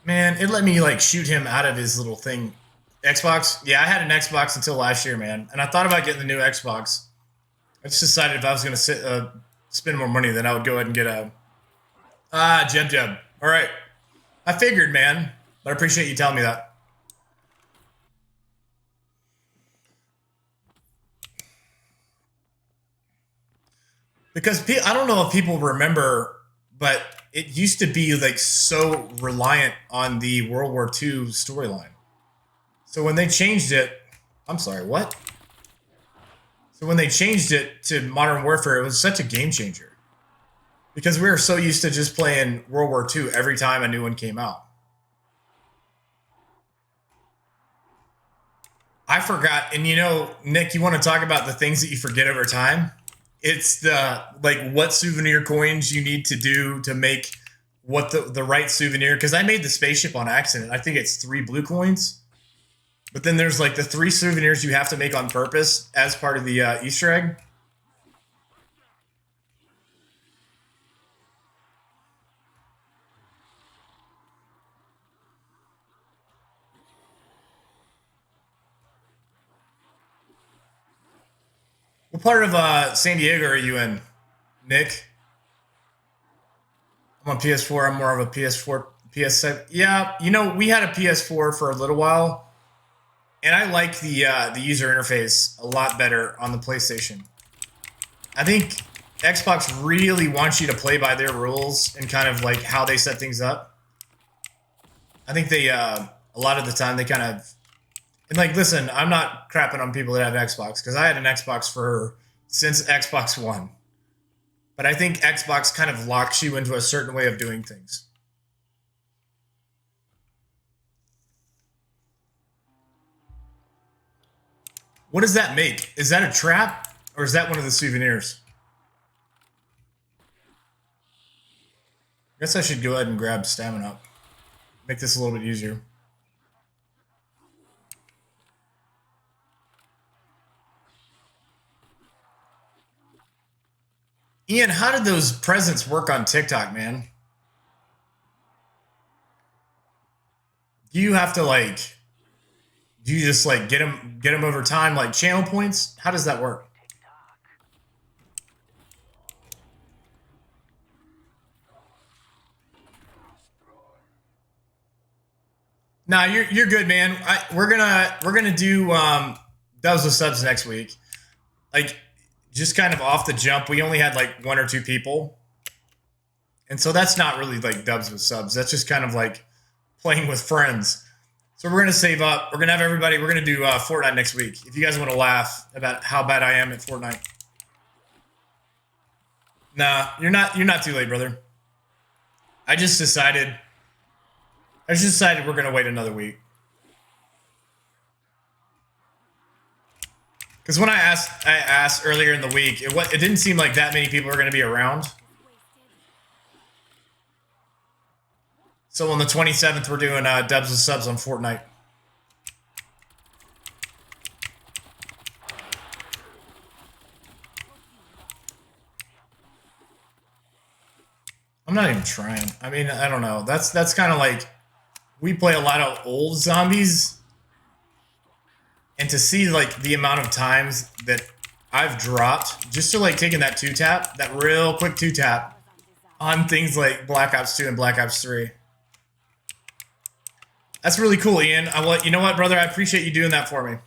A: Man, it let me like shoot him out of his little thing. Xbox? Yeah, I had an Xbox until last year, man. And I thought about getting the new Xbox. I just decided if I was going to spend more money, then I would go ahead and get a... Jeb. All right. I figured, man. But I appreciate you telling me that. Because I don't know if people remember, but it used to be like so reliant on the World War II storyline. So when they changed it, I'm sorry, what? So when they changed it to Modern Warfare, it was such a game changer. Because we were so used to just playing World War II every time a new one came out. I forgot, and you know, Nick, you want to talk about the things that you forget over time? It's the, like, what souvenir coins you need to do to make what the right souvenir. Because I made the spaceship on accident. I think it's 3 blue coins. But then there's, like, the 3 souvenirs you have to make on purpose as part of the Easter egg. What part of San Diego are you in, Nick? I'm on PS4. I'm more of a PS4, PS7. Yeah, you know, we had a PS4 for a little while, and I like the user interface a lot better on the PlayStation. I think Xbox really wants you to play by their rules and kind of like how they set things up. I think they, a lot of the time, they kind of, and like, listen, I'm not crapping on people that have Xbox, because I had an Xbox since Xbox One. But I think Xbox kind of locks you into a certain way of doing things. What does that make? Is that a trap? Or is that one of the souvenirs? I guess I should go ahead and grab stamina up. Make this a little bit easier. Ian, how did those presents work on TikTok, man? Do you have to like, do you just like get them over time, like channel points? How does that work? Nah, you're good, man. We're gonna do dubs with subs next week. Like, just kind of off the jump, we only had like 1 or 2 people, and so that's not really like dubs with subs. That's just kind of like playing with friends. So we're gonna save up. We're gonna have everybody. We're gonna do Fortnite next week. If you guys want to laugh about how bad I am at Fortnite. Nah, you're not. You're not too late, brother. I just decided we're gonna wait another week. Because when I asked earlier in the week, it didn't seem like that many people are gonna be around. So on the 27th, we're doing dubs and subs on Fortnite. I'm not even trying. I mean, I don't know. That's kind of like, we play a lot of old zombies, and to see like the amount of times that I've dropped just to like taking that 2-tap, that real quick 2-tap on things like Black Ops 2 and Black Ops 3. That's really cool, Ian. You know what, brother? I appreciate you doing that for me.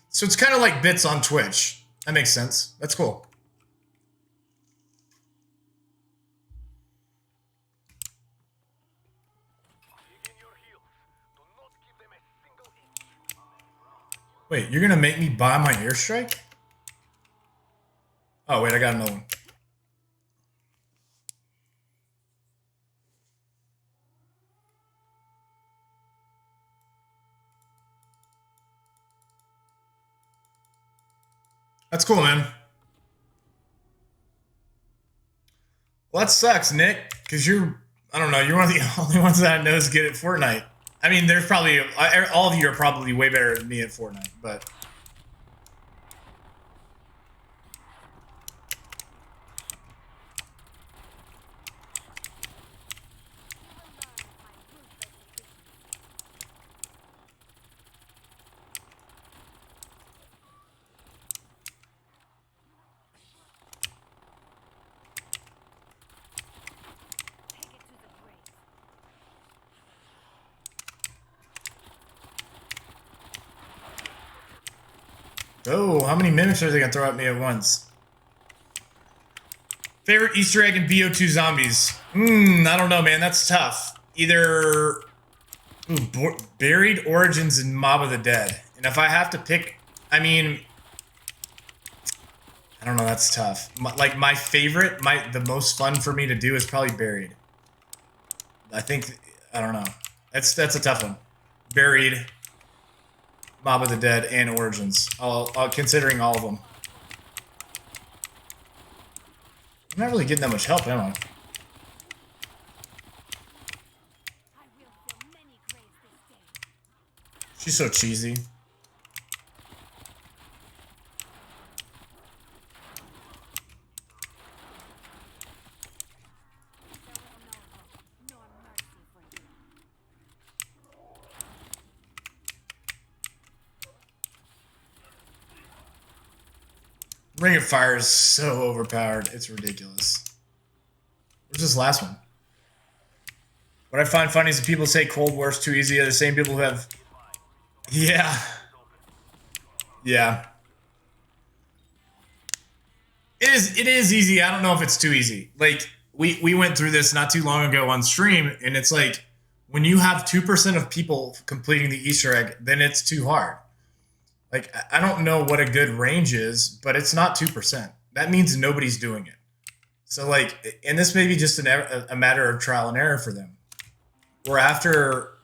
A: So it's kind of like bits on Twitch. That makes sense. That's cool. Wait, you're gonna make me buy my airstrike? Oh, wait, I got another one. That's cool, man. Well, that sucks, Nick, because I don't know, you're one of the only ones that I know is good at Fortnite. I mean, there's probably, all of you are probably way better than me at Fortnite, but... Oh, how many mimics are they gonna throw at me at once? Favorite Easter egg in BO2 Zombies? I don't know, man. That's tough. Either Buried Origins and Mob of the Dead. And if I have to pick, I mean, I don't know. That's tough. My favorite, the most fun for me to do is probably Buried. I think, I don't know. That's a tough one. Buried, Mob of the Dead, and Origins. Considering all of them. I'm not really getting that much help, am I? She's so cheesy. Ring of Fire is so overpowered. It's ridiculous. Where's this last one? What I find funny is that people say Cold War's too easy. Are the same people who have... Yeah. Yeah. It is easy. I don't know if it's too easy. Like we went through this not too long ago on stream, and it's like when you have 2% of people completing the Easter egg, then it's too hard. Like I don't know what a good range is, but it's not 2%. That means nobody's doing it. So like, and this may be just a matter of trial and error for them. Or after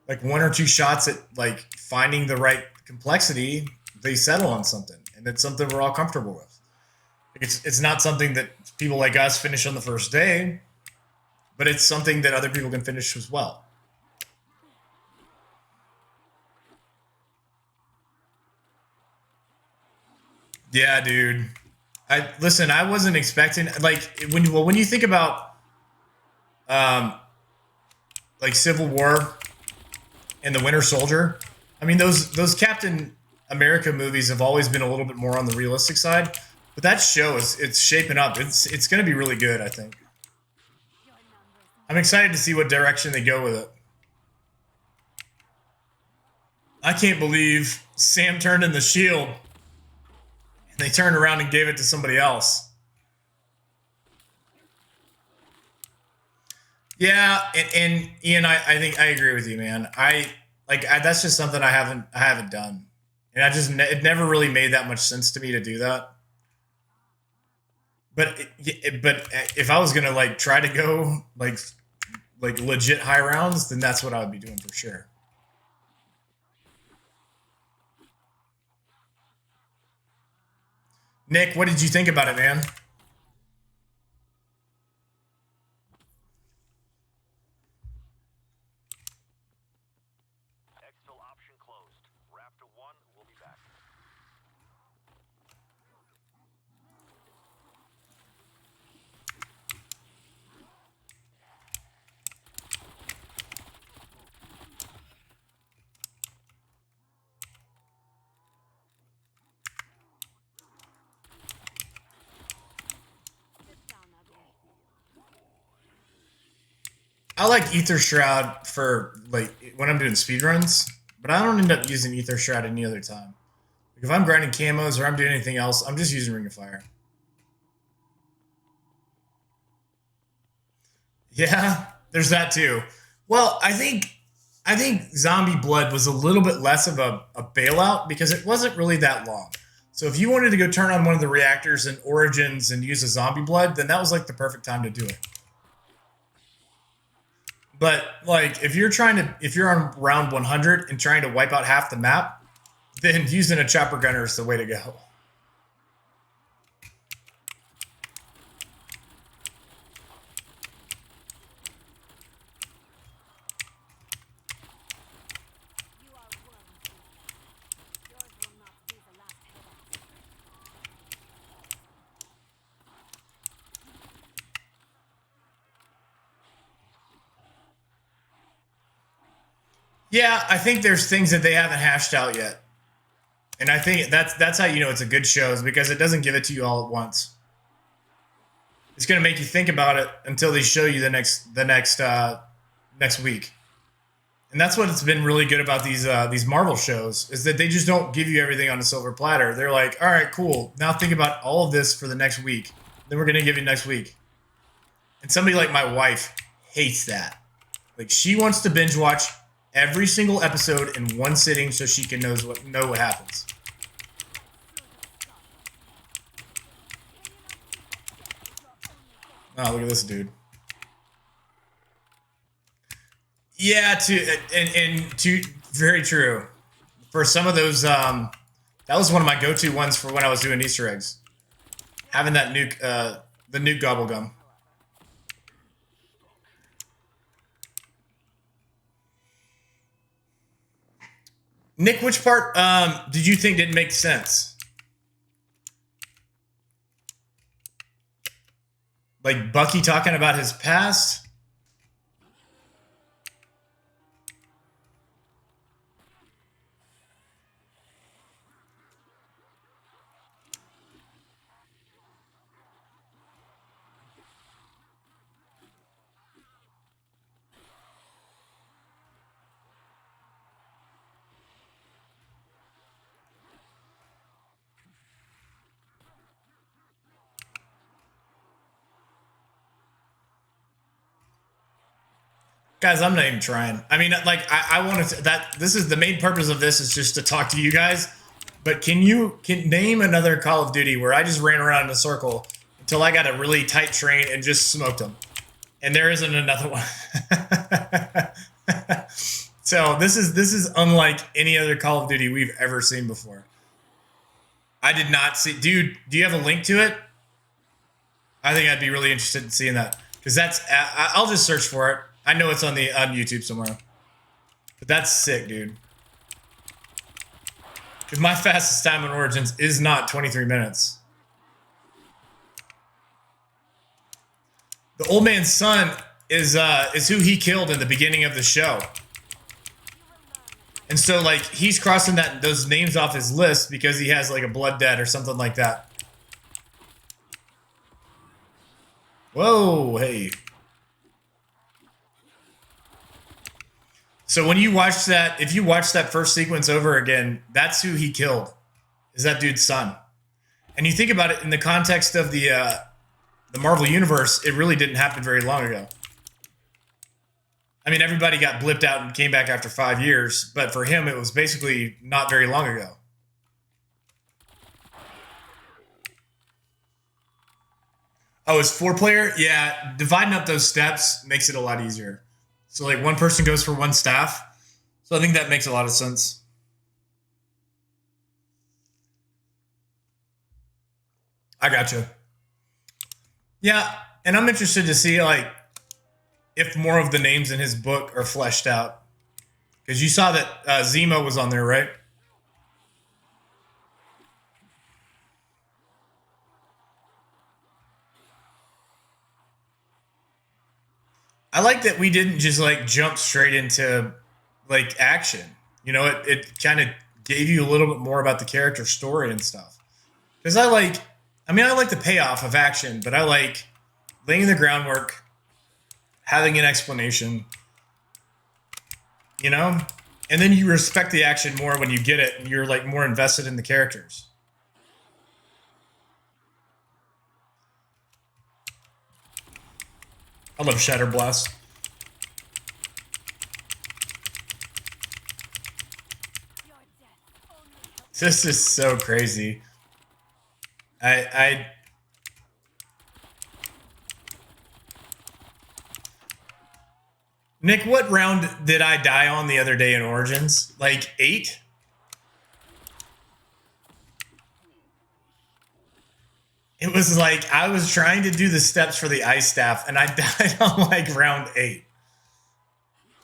A: like one or two shots at like finding the right complexity, they settle on something, and it's something we're all comfortable with. It's not something that people like us finish on the first day, but it's something that other people can finish as well. Yeah, dude. I wasn't expecting like when you think about um like Civil War and the Winter Soldier. I mean those Captain America movies have always been a little bit more on the realistic side, but that show it's shaping up. It's going to be really good, I think. I'm excited to see what direction they go with it. I can't believe Sam turned in the shield and they turned around and gave it to somebody else. Yeah, and Ian, I think I agree with you, man. That's just something I haven't done, and it never really made that much sense to me to do that. But if I was gonna like try to go like legit high rounds, then that's what I would be doing for sure. Nick, what did you think about it, man?
C: Exfil option closed. Raptor 1 will be back.
A: I like Ether Shroud for like when I'm doing speedruns, but I don't end up using Ether Shroud any other time. Like if I'm grinding camos or I'm doing anything else, I'm just using Ring of Fire. Yeah, there's that too. Well, I think Zombie Blood was a little bit less of a bailout because it wasn't really that long. So if you wanted to go turn on one of the reactors in Origins and use a Zombie Blood, then that was like the perfect time to do it. But like if you're on round 100 and trying to wipe out half the map, then using a chopper gunner is the way to go.
B: You are worms. Yours will not be the last headache.
A: Yeah, I think there's things that they haven't hashed out yet. And I think that's how you know it's a good show is because it doesn't give it to you all at once. It's going to make you think about it until they show you the next week. And that's what's been really good about these Marvel shows is that they just don't give you everything on a silver platter. They're like, all right, cool. Now think about all of this for the next week. Then we're gonna give you next week. And somebody like my wife hates that. Like she wants to binge watch every single episode in one sitting so she can know what happens. Oh, look at this dude. Yeah, very true. For some of those, that was one of my go-to ones for when I was doing Easter eggs. Having that the nuke gobble gum. Nick, which part did you think didn't make sense? Like Bucky talking about his past? Guys, I'm not even trying. I mean, like, I want to, this is the main purpose of this is just to talk to you guys. But can name another Call of Duty where I just ran around in a circle until I got a really tight train and just smoked them? And there isn't another one. So this is unlike any other Call of Duty we've ever seen before. I did not see, dude. Do you have a link to it? I think I'd be really interested in seeing that because I'll just search for it. I know it's on YouTube somewhere, but that's sick, dude. Because my fastest time in Origins is not 23 minutes. The old man's son is who he killed in the beginning of the show. And so, like, he's crossing those names off his list because he has, like, a blood debt or something like that. Whoa, hey. So when you watch that, if you watch that first sequence over again, that's who he killed, is that dude's son. And you think about it in the context of the Marvel Universe, it really didn't happen very long ago. I mean, everybody got blipped out and came back after 5 years, but for him, it was basically not very long ago. Oh, it's 4-player? Yeah, dividing up those steps makes it a lot easier. So, like, one person goes for one staff. So I think that makes a lot of sense. I gotcha. Yeah, and I'm interested to see, like, if more of the names in his book are fleshed out. Because you saw that Zemo was on there, right? I like that we didn't just, like, jump straight into, like, action. You know, it kind of gave you a little bit more about the character story and stuff. Because I like the payoff of action, but I like laying the groundwork, having an explanation, you know? And then you respect the action more when you get it, and you're, like, more invested in the characters. I love Shatter Blast. This is so crazy. Nick, what round did I die on the other day in Origins? Like 8? It was like I was trying to do the steps for the ice staff, and I died on like round 8.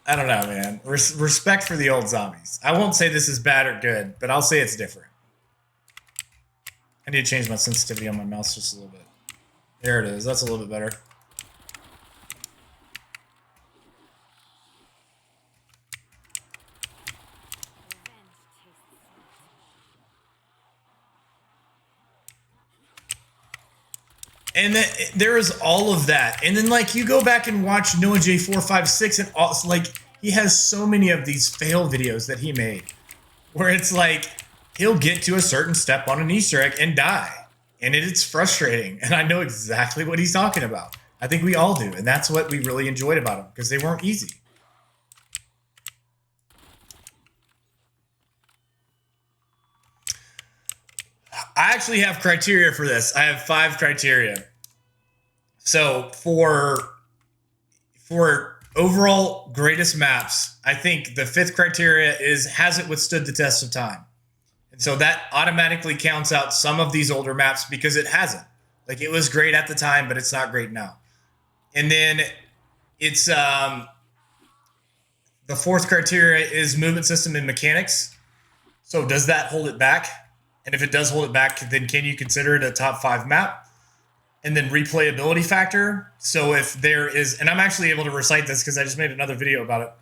A: I don't know, man. Respect for the old zombies. I won't say this is bad or good, but I'll say it's different. I need to change my sensitivity on my mouse just a little bit. There it is. That's a little bit better. And then there is all of that. And then, like, you go back and watch Noah J456, and all, like, he has so many of these fail videos that he made where it's like he'll get to a certain step on an Easter egg and die. And it's frustrating. And I know exactly what he's talking about. I think we all do. And that's what we really enjoyed about them, because they weren't easy. I actually have criteria for this. I have 5 criteria. So for overall greatest maps, I think the 5th criteria is, has it withstood the test of time? And so that automatically counts out some of these older maps because it hasn't. Like, it was great at the time, but it's not great now. And then it's the 4th criteria is movement system and mechanics. So does that hold it back? And if it does hold it back, then can you consider it a top 5 map? And then replayability factor. So if there is, and I'm actually able to recite this because I just made another video about it.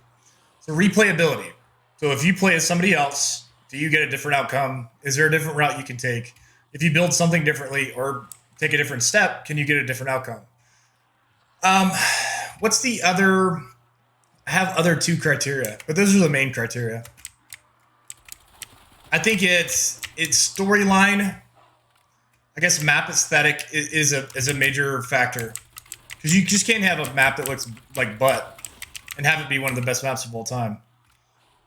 A: So replayability. So if you play as somebody else, do you get a different outcome? Is there a different route you can take? If you build something differently or take a different step, can you get a different outcome? What's the other? I have other 2 criteria, but those are the main criteria. I think it's storyline. I guess map aesthetic is a major factor, because you just can't have a map that looks like butt. and have it be one of the best maps of all time.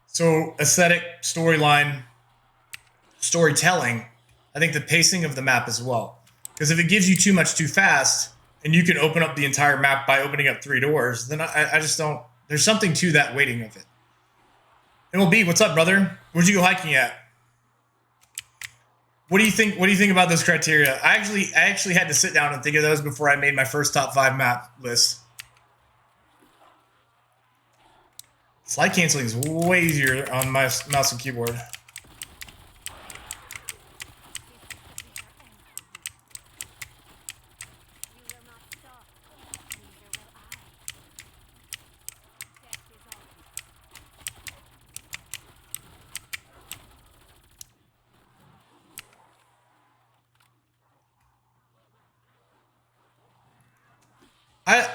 A: So aesthetic, storyline, storytelling, I think the pacing of the map as well. Because if it gives you too much too fast, and you can open up the entire map by opening up 3 doors, then I just don't. There's something to that weighting of it. MLB, what's up, brother? Where'd you go hiking at? What do you think? What do you think about those criteria? I actually had to sit down and think of those before I made my first top 5 map list. Slide canceling is way easier on my mouse and keyboard.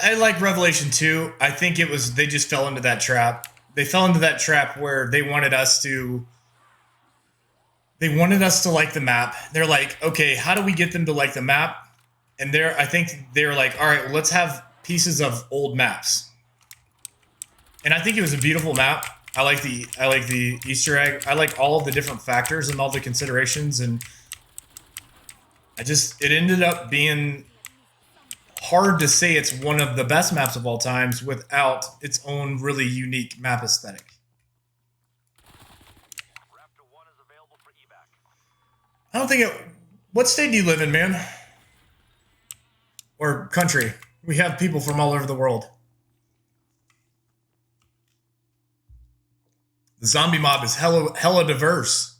A: I like Revelation 2. I think it was they just fell into that trap. They fell into that trap where they wanted us to like the map. They're like, okay, how do we get them to like the map? And I think they're like, all right, well, let's have pieces of old maps. And I think it was a beautiful map. I like the Easter egg. I like all of the different factors and all the considerations, and it ended up being hard to say it's one of the best maps of all times without its own really unique map aesthetic.
C: Raptor 1 is available for evac.
A: I don't think it... What state do you live in, man? Or country? We have people from all over the world. The zombie mob is hella diverse.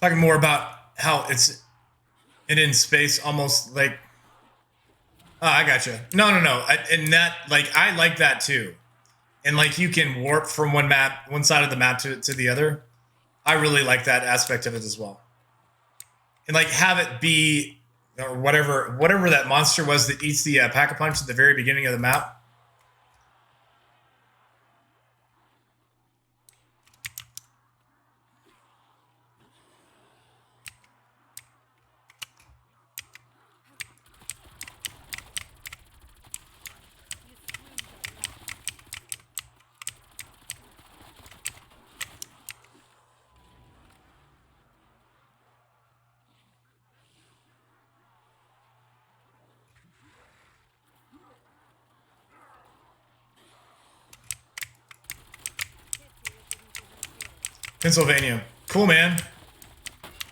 A: Talking more about how it's in space, almost like. Oh, I gotcha. No. And that, like, I like that too. And like you can warp from one side of the map to the other. I really like that aspect of it as well. And like have it be, or whatever that monster was that eats the pack-a-punch at the very beginning of the map. Pennsylvania. Cool, man.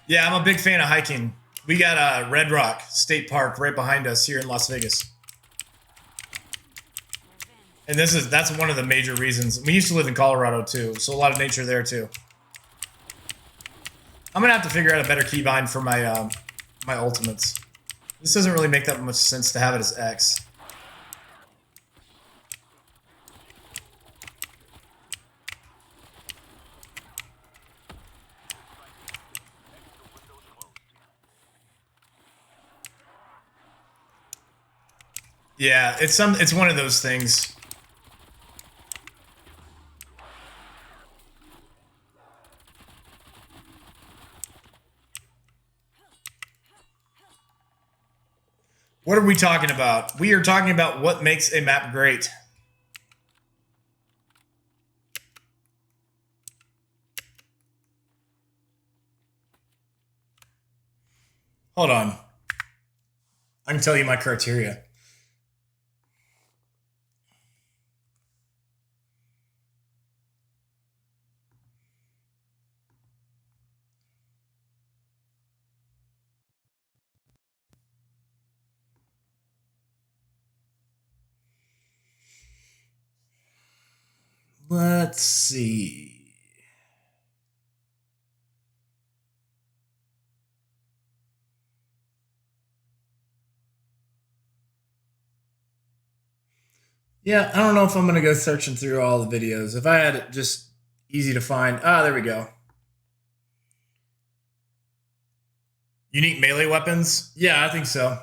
A: Yeah, I'm a big fan of hiking. We got Red Rock State Park right behind us here in Las Vegas. And that's one of the major reasons. We used to live in Colorado too, so a lot of nature there too. I'm gonna have to figure out a better keybind for my my ultimates. This doesn't really make that much sense to have it as X. Yeah, it's one of those things. What are we talking about? We are talking about what makes a map great. Hold on. I can tell you my criteria. Let's see. Yeah, I don't know if I'm going to go searching through all the videos. If I had it just easy to find. Ah, there we go. Unique melee weapons? Yeah, I think so.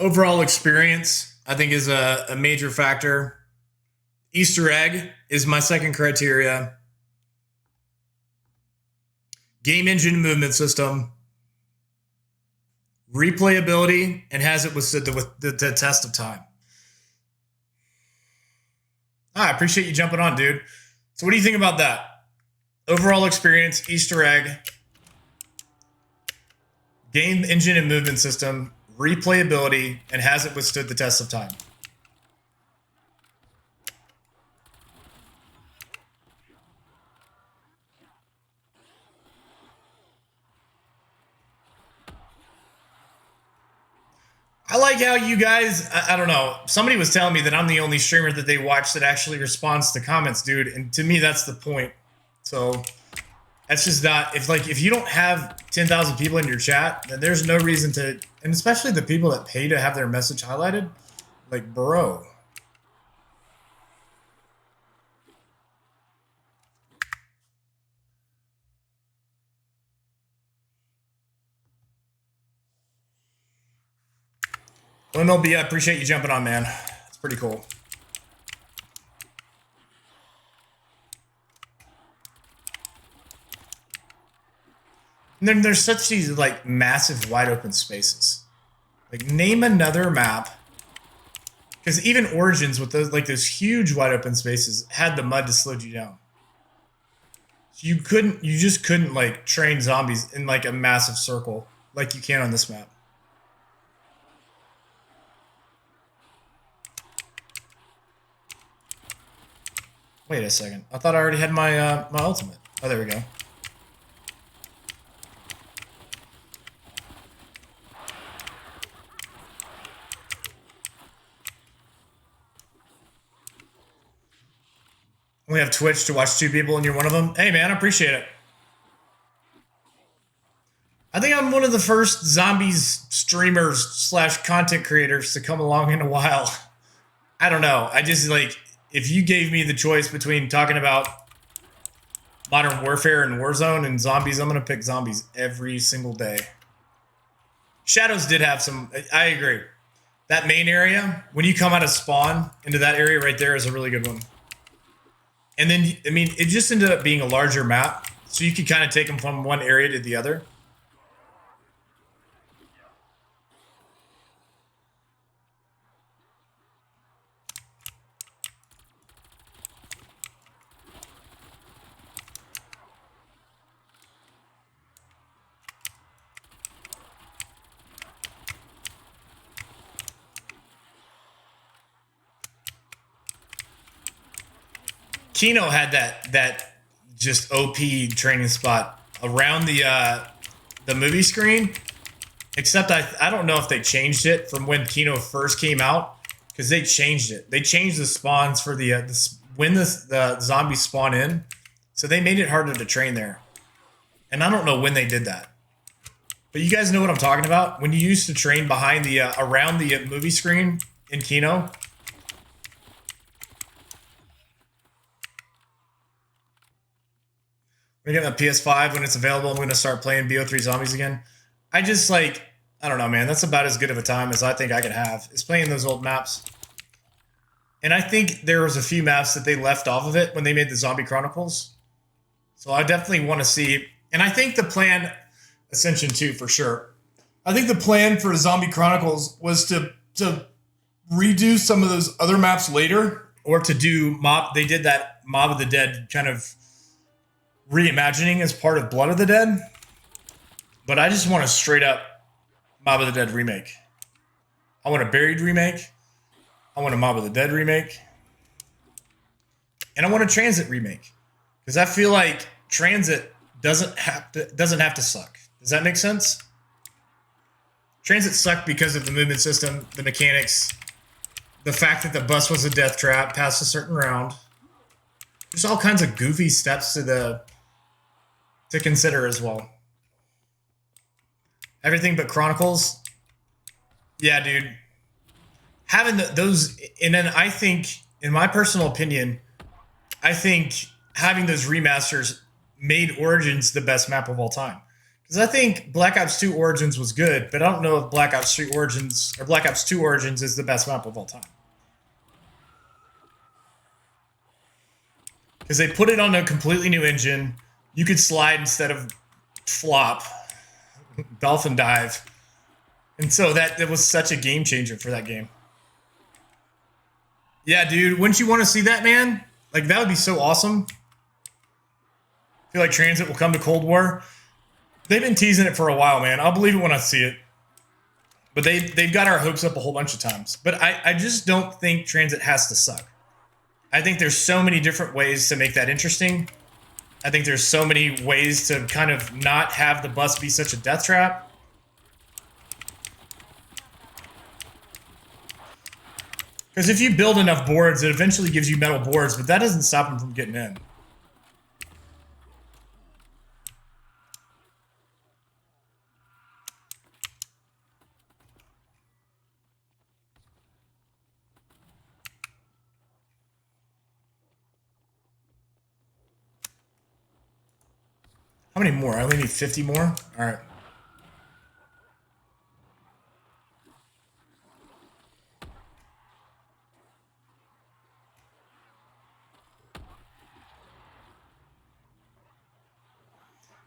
A: Overall experience, I think, is a major factor. Easter egg is my second criteria. Game engine movement system. Replayability, and has it withstood the test of time. I appreciate you jumping on, dude. So what do you think about that? Overall experience, Easter egg, game engine and movement system, replayability, and has it withstood the test of time? I like how you guys, I don't know, somebody was telling me that I'm the only streamer that they watch that actually responds to comments, dude. And to me, that's the point. So that's just not, if you don't have 10,000 people in your chat, then there's no reason to, and especially the people that pay to have their message highlighted, like, bro. Well, MLB, I appreciate you jumping on, man. It's pretty cool. And then there's such these like massive wide open spaces. Like, name another map. Because even Origins with those huge wide open spaces had the mud to slow you down. So you just couldn't like train zombies in like a massive circle like you can on this map. Wait a second. I thought I already had my my ultimate. Oh, there we go. We have Twitch to watch 2 people and you're one of them. Hey, man, I appreciate it. I think I'm one of the first zombies streamers / content creators to come along in a while. I don't know. I just like, if you gave me the choice between talking about Modern Warfare and Warzone and zombies, I'm going to pick zombies every single day. Shadows did have some, I agree. That main area, when you come out of spawn into that area right there, is a really good one. And then, I mean, it just ended up being a larger map, so you could kind of take them from one area to the other. Kino had that just OP training spot around the movie screen, except I don't know if they changed it from when Kino first came out, because they changed it. They changed the spawns for the when the zombies spawn in, so they made it harder to train there. And I don't know when they did that, but you guys know what I'm talking about. When you used to train behind the around the movie screen in Kino. When I get a PS5, when it's available, I'm going to start playing BO3 Zombies again. I just like, I don't know, man. That's about as good of a time as I think I could have, is playing those old maps. And I think there was a few maps that they left off of it when they made the Zombie Chronicles. So I definitely want to see, and I think the plan, Ascension 2 for sure. I think the plan for Zombie Chronicles was to redo some of those other maps later, or to do they did that Mob of the Dead kind of reimagining as part of Blood of the Dead, but I just want a straight up Mob of the Dead remake. I want a Buried remake. I want a Mob of the Dead remake, and I want a Transit remake, because I feel like Transit doesn't have to suck. Does that make sense? Transit sucked because of the movement system, the mechanics, the fact that the bus was a death trap past a certain round. There's all kinds of goofy steps to consider as well. Everything but Chronicles. Yeah, dude. Having those, and then I think, in my personal opinion, I think having those remasters made Origins the best map of all time. Because I think Black Ops 2 Origins was good, but I don't know if Black Ops 3 Origins or Black Ops 2 Origins is the best map of all time. Because they put it on a completely new engine. You could slide instead of flop, dolphin dive. And so that was such a game changer for that game. Yeah, dude, wouldn't you want to see that, man? Like, that would be so awesome. I feel like Transit will come to Cold War. They've been teasing it for a while, man. I'll believe it when I see it. But they've got our hopes up a whole bunch of times. But I just don't think Transit has to suck. I think there's so many different ways to make that interesting. I think there's so many ways to kind of not have the bus be such a death trap. Because if you build enough boards, it eventually gives you metal boards, but that doesn't stop them from getting in. How many more? I only need 50 more? All right.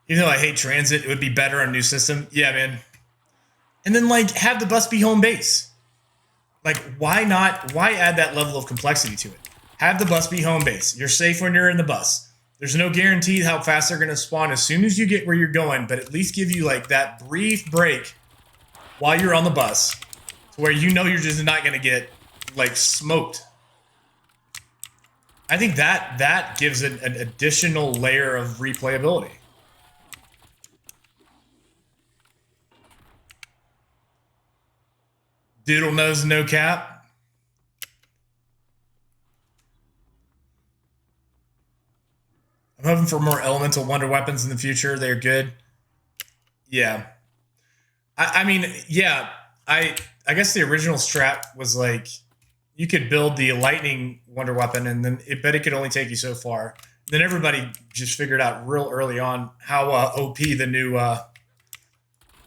A: Even though I hate Transit, it would be better on a new system. Yeah, man. And then, like, have the bus be home base. Like, why not? Why add that level of complexity to it? Have the bus be home base. You're safe when you're in the bus. There's no guarantee how fast they're going to spawn as soon as you get where you're going, but at least give you, like, that brief break while you're on the bus to where you know you're just not going to get, like, smoked. I think that gives it an additional layer of replayability. Doodle nose, no cap. I'm hoping for more elemental wonder weapons in the future. They're good. Yeah. I mean, yeah. I guess the original strat was like you could build the lightning wonder weapon, and then it could only take you so far. Then everybody just figured out real early on how OP the new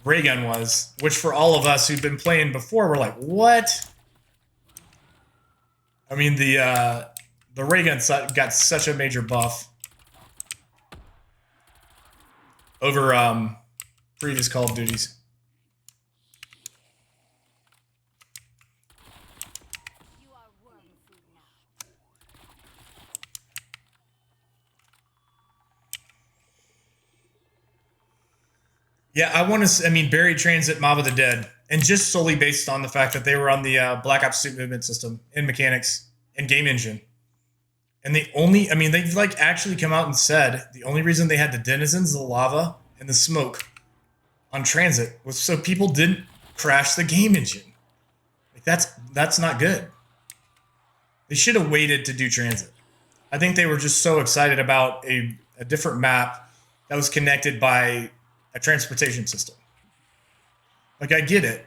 A: ray gun was, which for all of us who've been playing before, we're like, what? I mean, the ray gun got such a major buff over previous Call of Duties.
B: You are worm food now.
A: Yeah, I mean, buried Transit, Mob of the Dead, and just solely based on the fact that they were on the Black Ops suit movement system and mechanics and game engine. And they've like actually come out and said the only reason they had the denizens, the lava, and the smoke on Transit was so people didn't crash the game engine. Like that's not good. They should have waited to do Transit. I think they were just so excited about a different map that was connected by a transportation system. Like, I get it.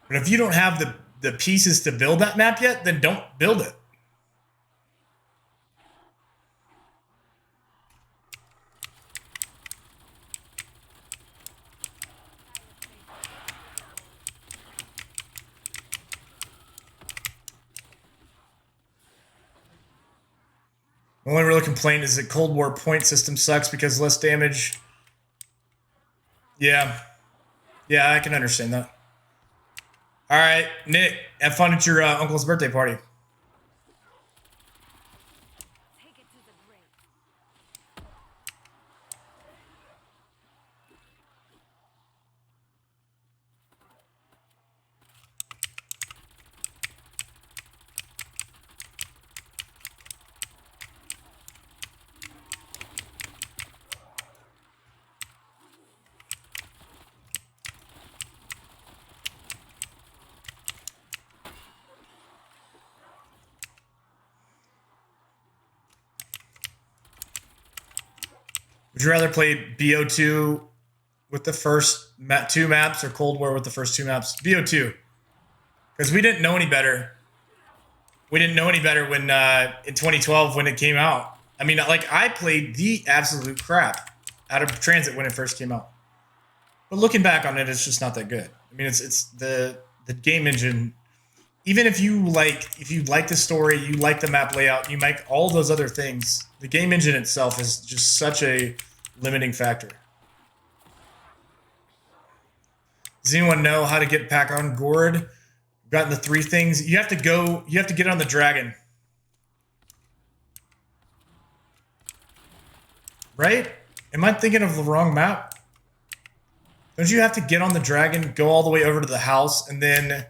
A: But if you don't have the pieces to build that map yet, then don't build it. The only real complaint is that Cold War point system sucks because less damage. Yeah. Yeah, I can understand that. All right, Nick, have fun at your uncle's birthday party.
B: Take it to the grave.
A: Would you rather play BO2 with the first two maps or Cold War with the first two maps? BO2. Because we didn't know any better. We didn't know any better when in 2012 when it came out. I mean, like, I played the absolute crap out of Transit when it first came out. But looking back on it, it's just not that good. I mean, it's the game engine. Even if you like the story, you like the map layout, you like all those other things, the game engine itself is just such a limiting factor. Does anyone know how to get back on Gourd? Gotten the 3 things. You have to get on the dragon. Right? Am I thinking of the wrong map? Don't you have to get on the dragon, go all the way over to the house, and then...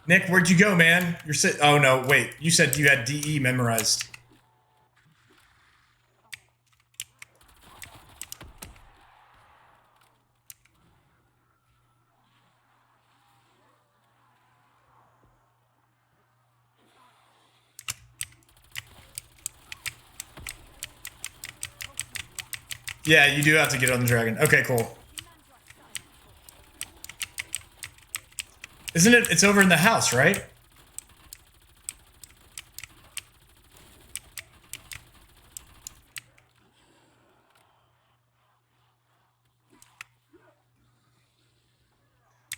A: Nick, where'd you go, man? Oh, no, wait. You said you had DE memorized. Yeah, you do have to get on the dragon. Okay, cool. Isn't it? It's over in the house, right?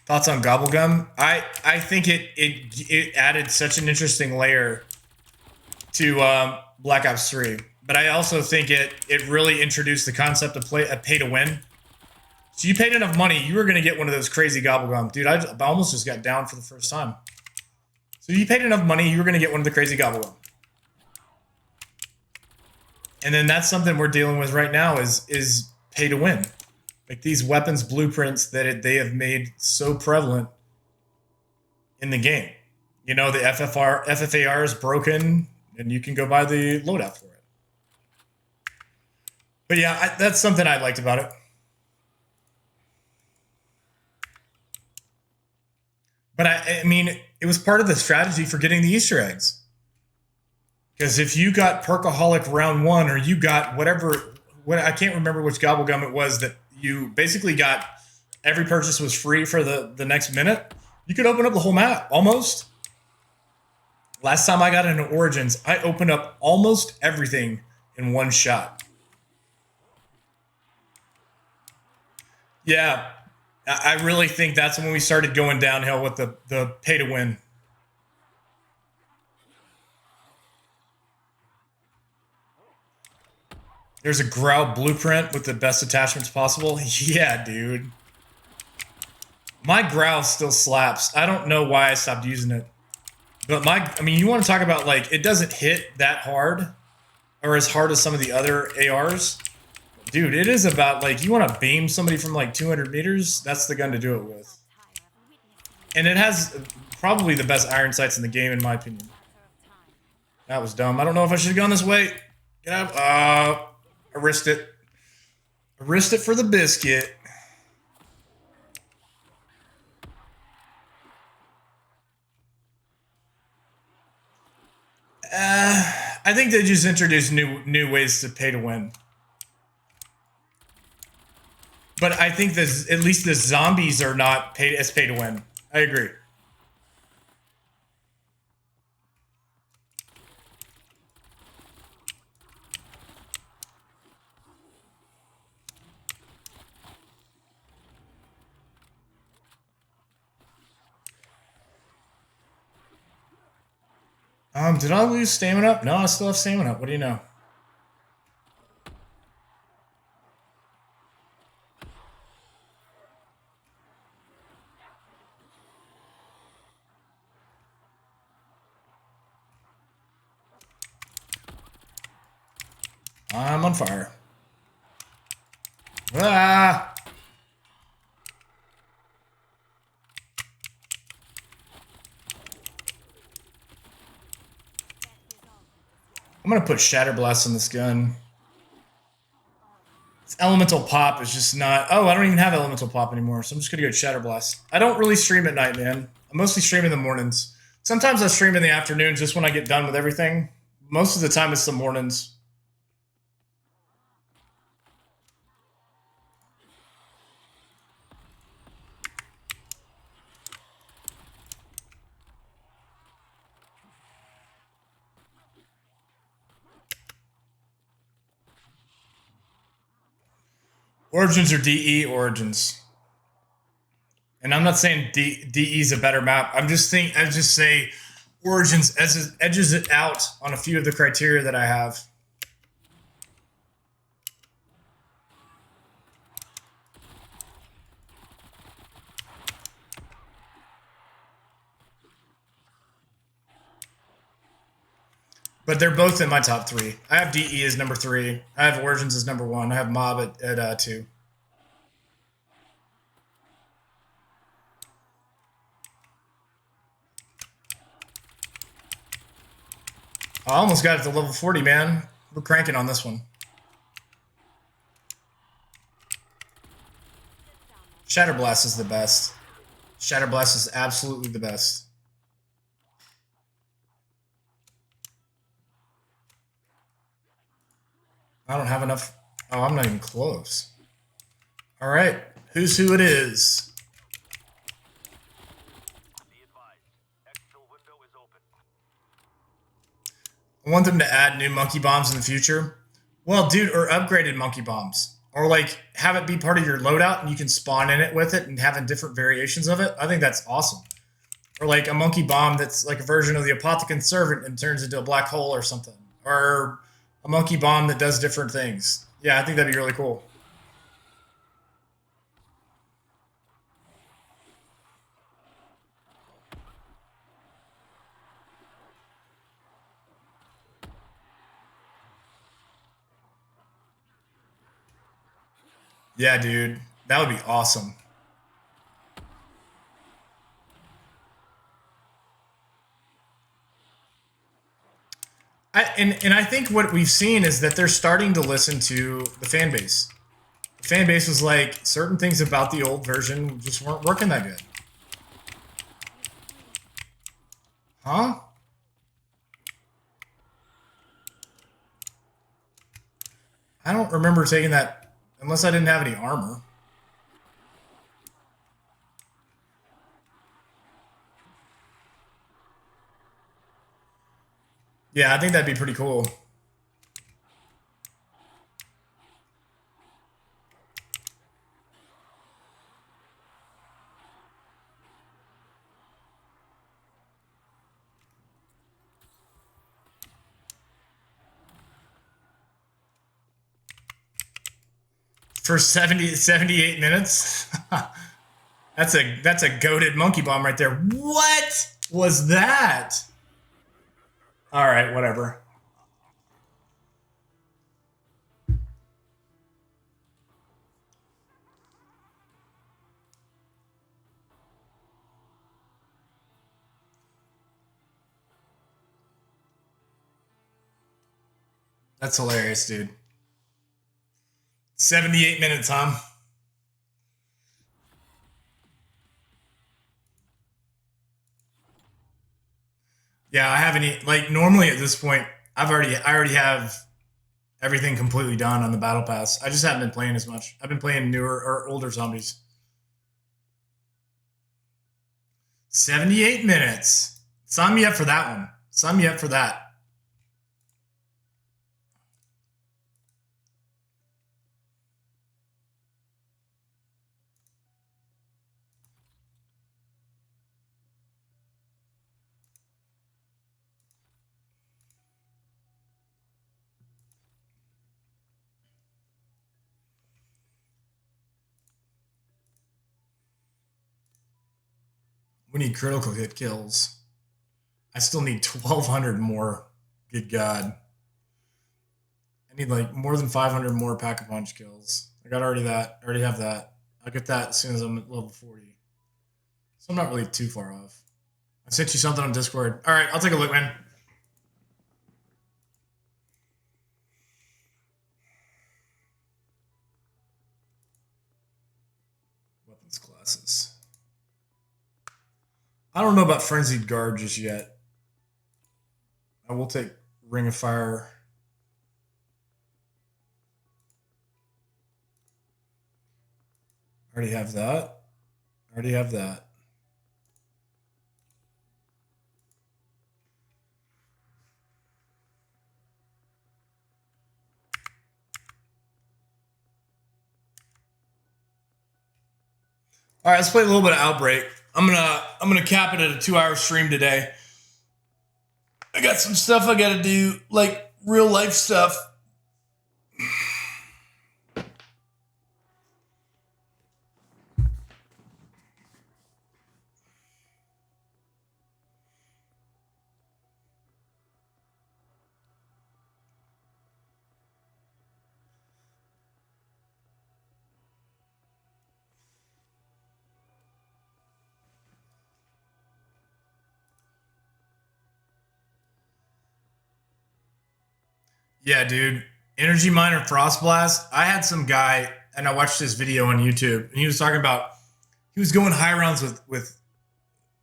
A: Thoughts on Gobblegum? I think it added such an interesting layer to Black Ops 3. But I also think it really introduced the concept of pay to win. So you paid enough money, you were going to get one of those crazy Gobblegum. Dude, I almost just got down for the first time. So you paid enough money, you were going to get one of the crazy Gobblegum. And then that's something we're dealing with right now is pay to win. Like these weapons blueprints that they have made so prevalent in the game. You know, the FFAR is broken, and you can go buy the loadout for it. But yeah, that's something I liked about it. But I mean, it was part of the strategy for getting the Easter eggs. Because if you got Perkaholic round 1, or you got I can't remember which Gobblegum it was that you basically got, every purchase was free for the next minute, you could open up the whole map, almost. Last time I got into Origins, I opened up almost everything in one shot. Yeah, I really think that's when we started going downhill with the pay to win. There's a Growl blueprint with the best attachments possible. Yeah, dude. My Growl still slaps. I don't know why I stopped using it. But I mean, you want to talk about, like, it doesn't hit that hard, or as hard as some of the other ARs. Dude, it is about, like, you want to beam somebody from, like, 200 meters? That's the gun to do it with. And it has probably the best iron sights in the game, in my opinion. That was dumb. I don't know if I should have gone this way. Get up. I risked it. I risked it for the biscuit. I think they just introduced new ways to pay to win. But I think at least the zombies are not pay to win. I agree. Did I lose stamina? No, I still have stamina. What do you know? I'm on fire. Ah! I'm gonna put Shatter Blast on this gun. This Elemental Pop is just not... Oh, I don't even have Elemental Pop anymore, so I'm just gonna go Shatter Blast. I don't really stream at night, man. I mostly stream in the mornings. Sometimes I stream in the afternoons just when I get done with everything. Most of the time it's the mornings. Origins or DE Origins. And I'm not saying DE is a better map. I just say Origins edges it out on a few of the criteria that I have. But they're both in my top 3. I have DE as number 3. I have Origins as number 1. I have Mob at 2. I almost got it to level 40, man. We're cranking on this one. Shatterblast is the best. Shatterblast is absolutely the best. I don't have enough. Oh, I'm not even close. All right. Who's who it is?
C: Be advised, exfil window is open.
A: I want them to add new monkey bombs in the future. Well, dude, or upgraded monkey bombs. Or like have it be part of your loadout and you can spawn in it with it and having different variations of it. I think that's awesome. Or like a monkey bomb that's like a version of the Apothecon Servant and turns into a black hole or something. Or a monkey bomb that does different things. Yeah, I think that'd be really cool. Yeah, dude. That would be awesome. And I think what we've seen is that they're starting to listen to the fan base. The fan base was like, certain things about the old version just weren't working that good. Huh? I don't remember taking that unless I didn't have any armor. Yeah, I think that'd be pretty cool. For 78 minutes? That's a goated monkey bomb right there. What was that? All right, whatever. That's hilarious, dude. 78 minutes, huh? Yeah, I haven't like normally at this point I already have everything completely done on the battle pass. I just haven't been playing as much. I've been playing newer or older zombies. 78 minutes. Sign me up for that one. Sign me up for that. We need critical hit kills. I still need 1,200 more. Good God. I need like more than 500 more Pack-a-Punch kills. I got already that. I already have that. I'll get that as soon as I'm at level 40. So I'm not really too far off. I sent you something on Discord. All right, I'll take a look, man. Weapons classes. I don't know about Frenzied Guard just yet. I will take Ring of Fire. Already have that. Already have that. All right, let's play a little bit of Outbreak. I'm gonna cap it at a 2-hour stream today. I got some stuff I gotta do, like real life stuff. Yeah, dude. Energy Miner Frost Blast. I had some guy, and I watched this video on YouTube, and he was talking about he was going high rounds with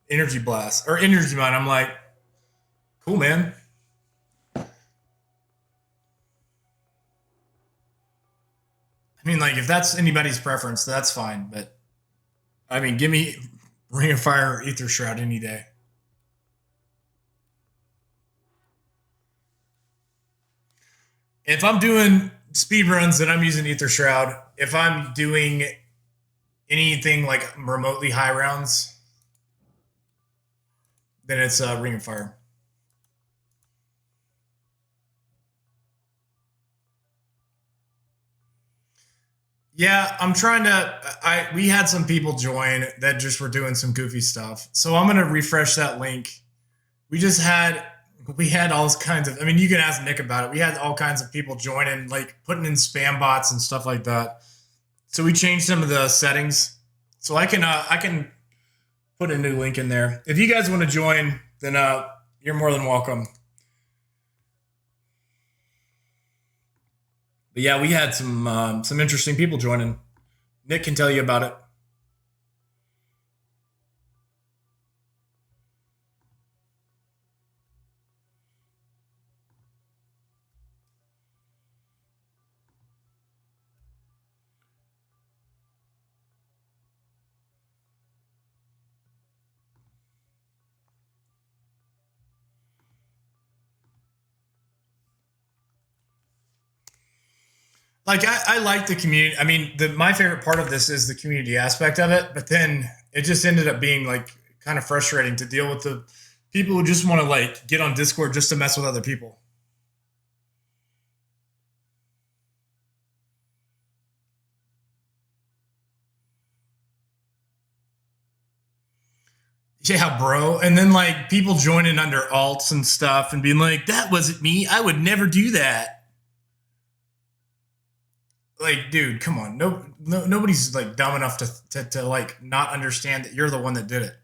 A: Energy Blast or Energy Mine. I'm like, cool, man. I mean, like, if that's anybody's preference, that's fine. But I mean, give me Ring of Fire or Aether Shroud any day. If I'm doing speed runs, then I'm using Aether Shroud. If I'm doing anything like remotely high rounds, then it's Ring of Fire. Yeah, I'm trying to. We had some people join that just were doing some goofy stuff, so I'm gonna refresh that link. We had all kinds of. I mean, you can ask Nick about it. We had all kinds of people joining, like putting in spam bots and stuff like that. So we changed some of the settings, so I can put a new link in there. If you guys want to join, then you're more than welcome. But yeah, we had some interesting people joining. Nick can tell you about it. Like I like the community. I mean, my favorite part of this is the community aspect of it. But then it just ended up being like kind of frustrating to deal with the people who just want to like get on Discord just to mess with other people. Yeah, bro. And then like people joining under alts and stuff and being like, "That wasn't me. I would never do that." Like, dude, come on. Nobody's like dumb enough to like not understand that you're the one that did it.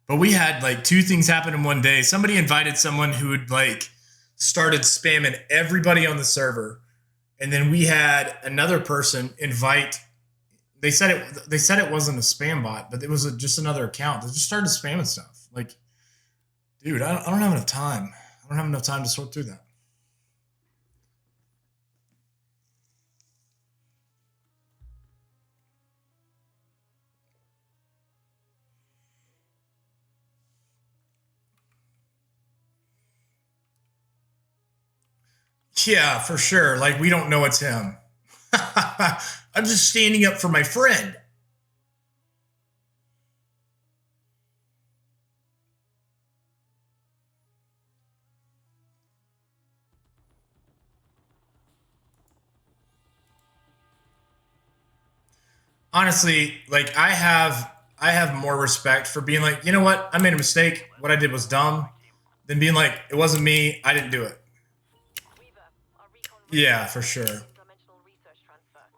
A: But we had like two things happen in one day. Somebody invited someone who had like started spamming everybody on the server, and then we had another person invite. They said it wasn't a spam bot, but it was just another account that just started spamming stuff. Like, dude, I don't have enough time. I don't have enough time to sort through that. Yeah, for sure. Like, we don't know it's him. I'm just standing up for my friend. Honestly, like I have more respect for being like, you know what, I made a mistake. What I did was dumb, than being like, it wasn't me. I didn't do it. Yeah, for sure.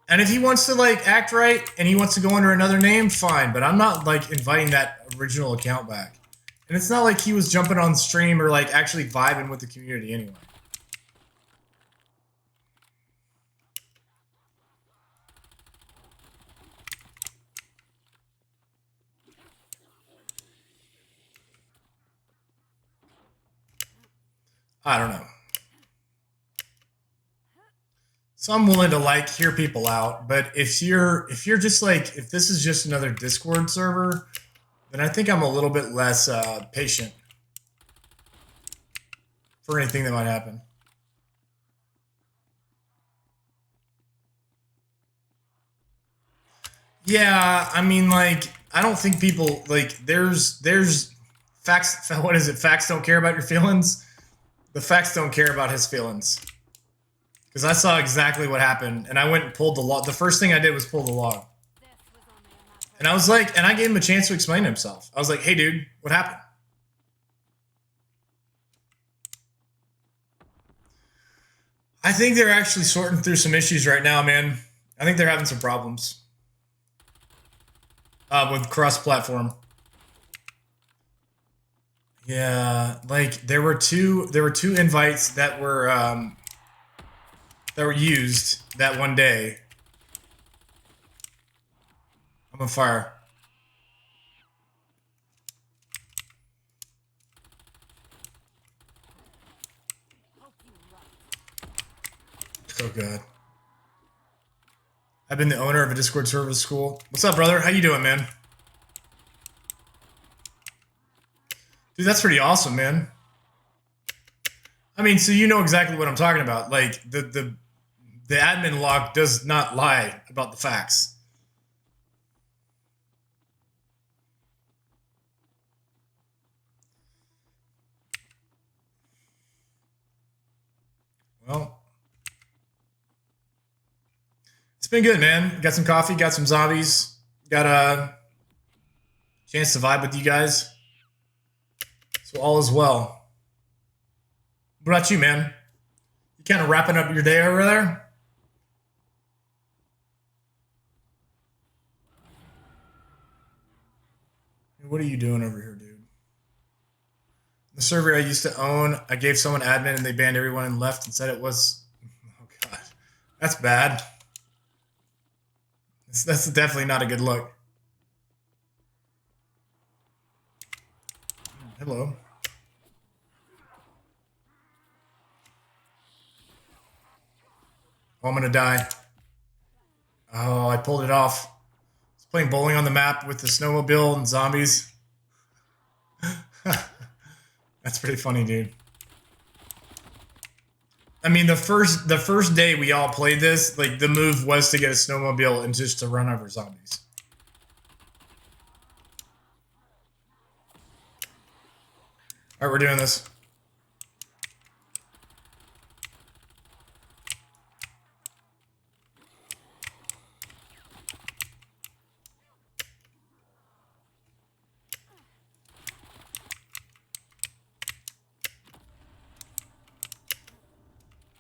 A: And if he wants to like act right and he wants to go under another name, fine. But I'm not like inviting that original account back. And it's not like he was jumping on stream or like actually vibing with the community anyway. I don't know. So I'm willing to like hear people out, but if you're just like, if this is just another Discord server, then I think I'm a little bit less patient. for anything that might happen. Yeah, I mean, like, I don't think people, like, there's facts, what is it? Facts don't care about your feelings? The facts don't care about his feelings. Because I saw exactly what happened, and I went and pulled the log. The first thing I did was pull the log. And I was like, and I gave him a chance to explain himself. I was like, hey, dude, what happened? I think they're actually sorting through some issues right now, man. I think they're having some problems. With cross-platform. Yeah, like there were two invites that were used that one day. I'm on fire. Oh god. I've been the owner of a Discord service school. What's up, brother? How you doing, man? Dude, that's pretty awesome, man. I mean, so you know exactly what I'm talking about. Like the admin log does not lie about the facts. Well, it's been good, man. Got some coffee, got some zombies, got a chance to vibe with you guys. So all is well. What about you, man? You kind of wrapping up your day over there? What are you doing over here, dude? The server I used to own, I gave someone admin and they banned everyone and left and said it was... Oh, God. That's bad. That's definitely not a good look. Hello. Oh, I'm gonna die. Oh, I pulled it off. I was playing bowling on the map with the snowmobile and zombies. That's pretty funny, dude. I mean, the first day we all played this, like the move was to get a snowmobile and just to run over zombies. All right, we're doing this.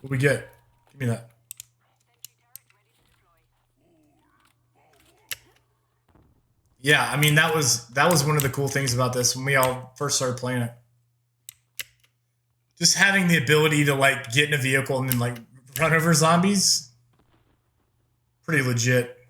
A: What we get? Give me that. Yeah, I mean that was one of the cool things about this when we all first started playing it. Just having the ability to like get in a vehicle and then like run over zombies. Pretty legit.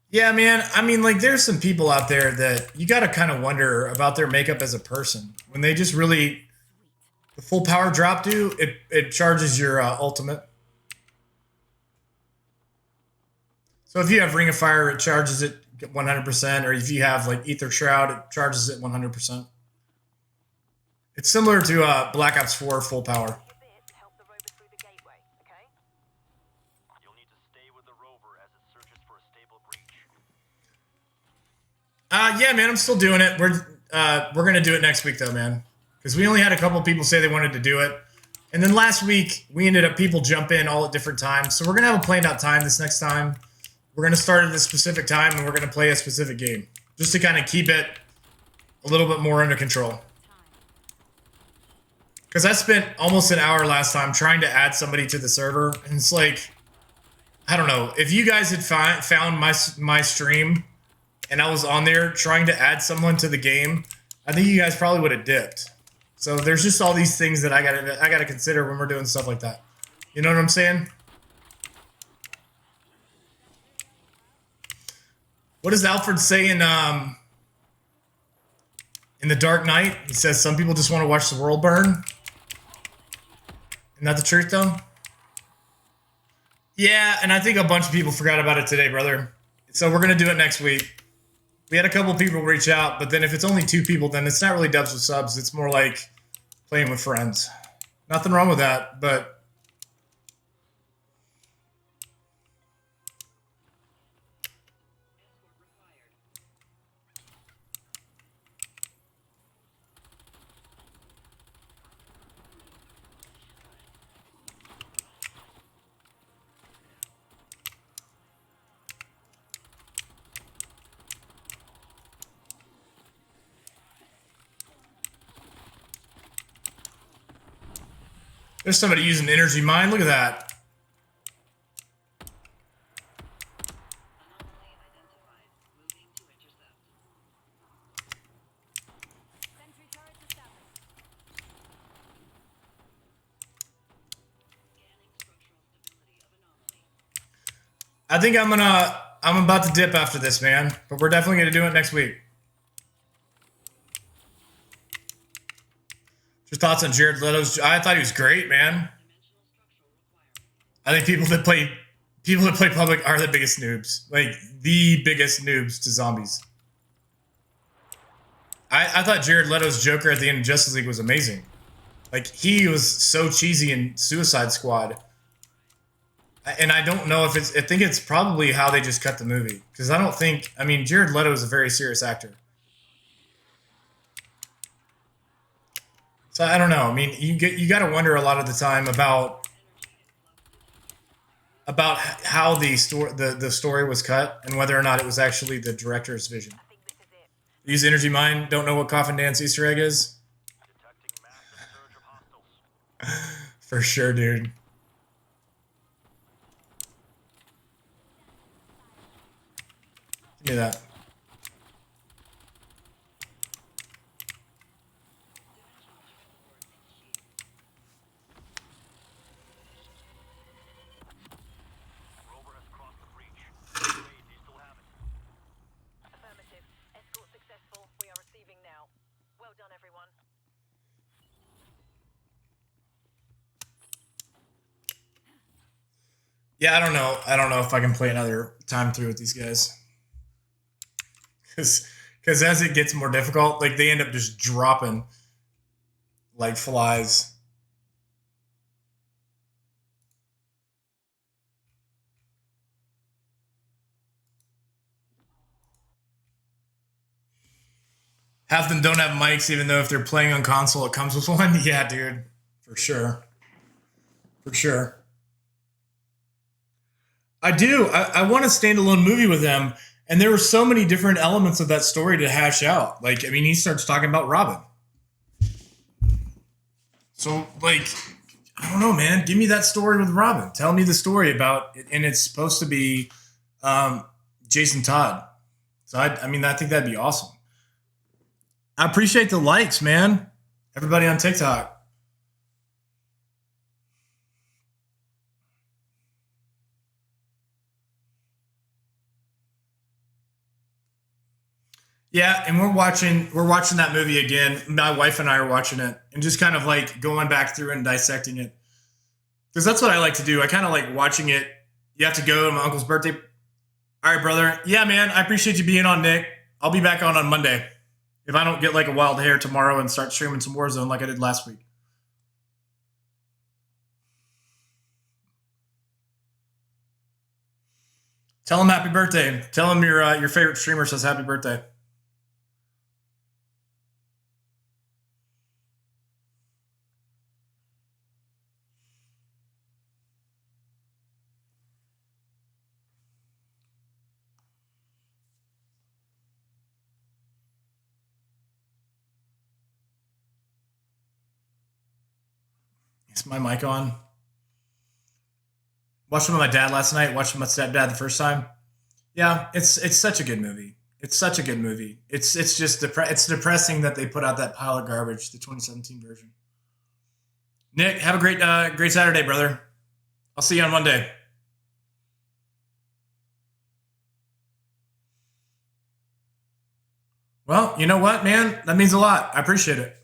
A: Yeah, man. I mean, like, there's some people out there that you got to kind of wonder about their makeup as a person. When they just really... The full power drop do, it charges your ultimate. So if you have Ring of Fire, it charges it 100%. Or if you have, like, Aether Shroud, it charges it 100%. It's similar to Black Ops 4 full power. Yeah, man, I'm still doing it. We're gonna do it next week though, man, because we only had a couple people say they wanted to do it, and then last week we ended up people jump in all at different times. So we're gonna have a planned out time this next time. We're gonna start at a specific time and we're gonna play a specific game just to kind of keep it a little bit more under control. Because I spent almost an hour last time trying to add somebody to the server, and it's like, I don't know, if you guys had found my stream. And I was on there trying to add someone to the game, I think you guys probably would have dipped. So there's just all these things that I gotta consider when we're doing stuff like that. You know what I'm saying? What does Alfred say in The Dark Knight? He says some people just want to watch the world burn. Isn't that the truth, though? Yeah, and I think a bunch of people forgot about it today, brother. So we're gonna do it next week. We had a couple people reach out, but then if it's only 2 people, then it's not really dubs with subs. It's more like playing with friends. Nothing wrong with that, but there's somebody using energy mine. Look at that.
B: Sentry turret established.
A: I think I'm about to dip after this, man. But we're definitely gonna do it next week. Your thoughts on Jared Leto's? I thought he was great, man. I think people that play public are the biggest noobs, like the biggest noobs to zombies. I thought Jared Leto's Joker at the end of Justice League was amazing. Like, he was so cheesy in Suicide Squad. And I don't know if it's... I think it's probably how they just cut the movie. Because I don't think... I mean, Jared Leto is a very serious actor. So I don't know. I mean, you got to wonder a lot of the time about how the story was cut and whether or not it was actually the director's vision.
B: I think this is it.
A: Use Energy Mine. Don't know what Coffin Dance Easter egg is.
C: Detecting massive surge of hostiles.
A: For sure, dude. Give me that.
C: Rover has crossed the breach. Wait, do you still have it?
D: Affirmative. Escort successful. We are receiving now. Well done, everyone.
A: Yeah, I don't know. I don't know if I can play another time through with these guys. Because as it gets more difficult, like, they end up just dropping like flies. Half of them don't have mics, even though if they're playing on console, it comes with one. Yeah, dude. For sure. For sure. I do. I want a standalone movie with them. And there were so many different elements of that story to hash out. Like, I mean, he starts talking about Robin. So, like, I don't know, man. Give me that story with Robin. Tell me the story about it. And it's supposed to be Jason Todd. So, I mean, I think that'd be awesome. I appreciate the likes, man. Everybody on TikTok. Yeah, and we're watching that movie again. My wife and I are watching it and just kind of like going back through and dissecting it. Because that's what I like to do. I kind of like watching it. You have to go to my uncle's birthday. All right, brother. Yeah, man. I appreciate you being on, Nick. I'll be back on Monday. If I don't get like a wild hair tomorrow and start streaming some Warzone like I did last week. Tell him happy birthday. Tell him your favorite streamer says happy birthday. Is my mic on? Watched it with my dad last night. Watched it with my stepdad the first time. Yeah, it's such a good movie. It's such a good movie. It's just it's depressing that they put out that pile of garbage, the 2017 version. Nick, have a great Saturday, brother. I'll see you on Monday. Well, you know what, man? That means a lot. I appreciate it.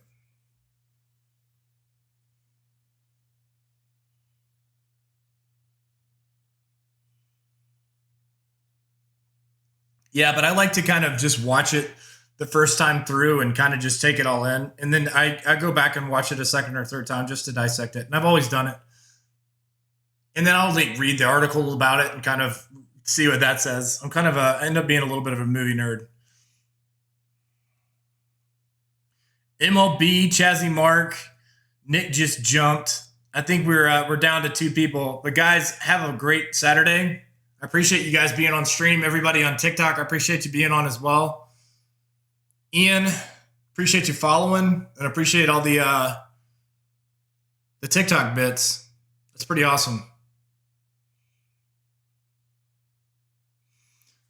A: Yeah, but I like to kind of just watch it the first time through and kind of just take it all in. And then I go back and watch it a second or third time just to dissect it. And I've always done it. And then I'll like read the article about it and kind of see what that says. I'm kind of I end up being a little bit of a movie nerd. MLB, Chazzy Mark, Nick just jumped. I think we're down to 2 people. But guys, have a great Saturday. I appreciate you guys being on stream. Everybody on TikTok, I appreciate you being on as well. Ian, appreciate you following and appreciate all the TikTok bits. That's pretty awesome.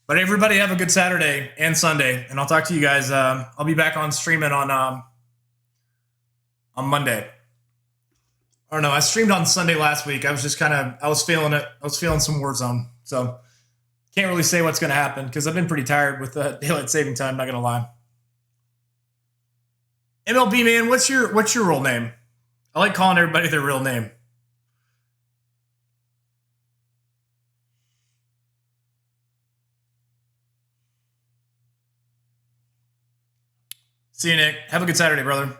A: But everybody have a good Saturday and Sunday, and I'll talk to you guys. I'll be back on streaming on Monday. I don't know. I streamed on Sunday last week. I was just I was feeling it. I was feeling some Warzone. So can't really say what's going to happen because I've been pretty tired with daylight saving time, not going to lie. MLB man, what's your real name? I like calling everybody their real name. See you, Nick. Have a good Saturday, brother.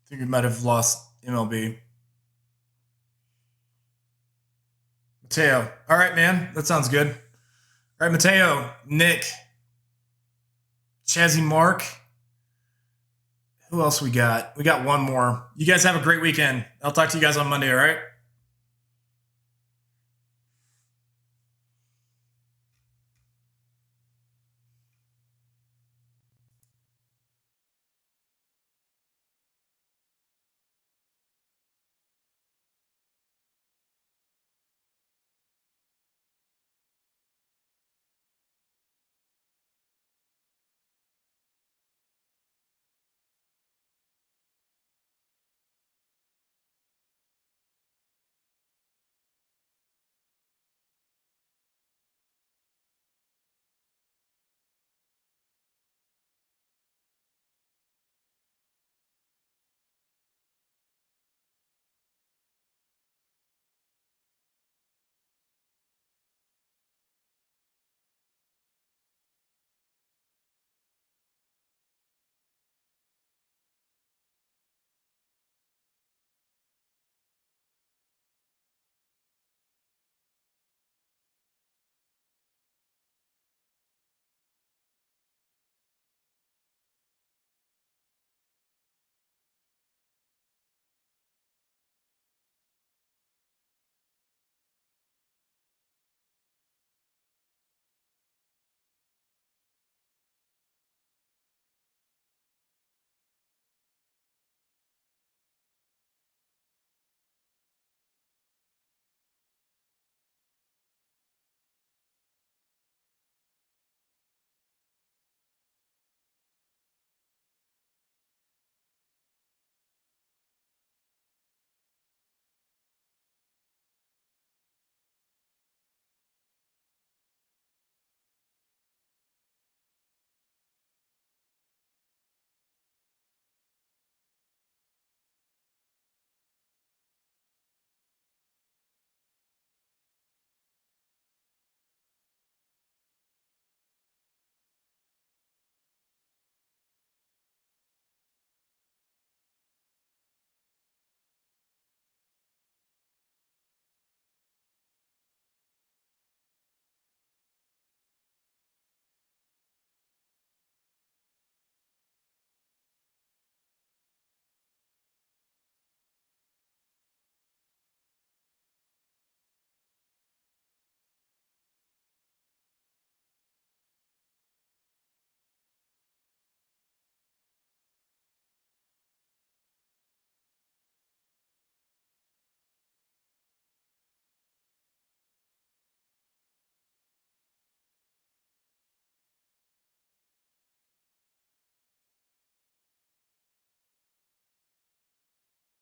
A: I think we might have lost MLB. Mateo. All right, man. That sounds good. All right, Mateo, Nick, Chazzy Mark. Who else we got? We got one more. You guys have a great weekend. I'll talk to you guys on Monday, all right?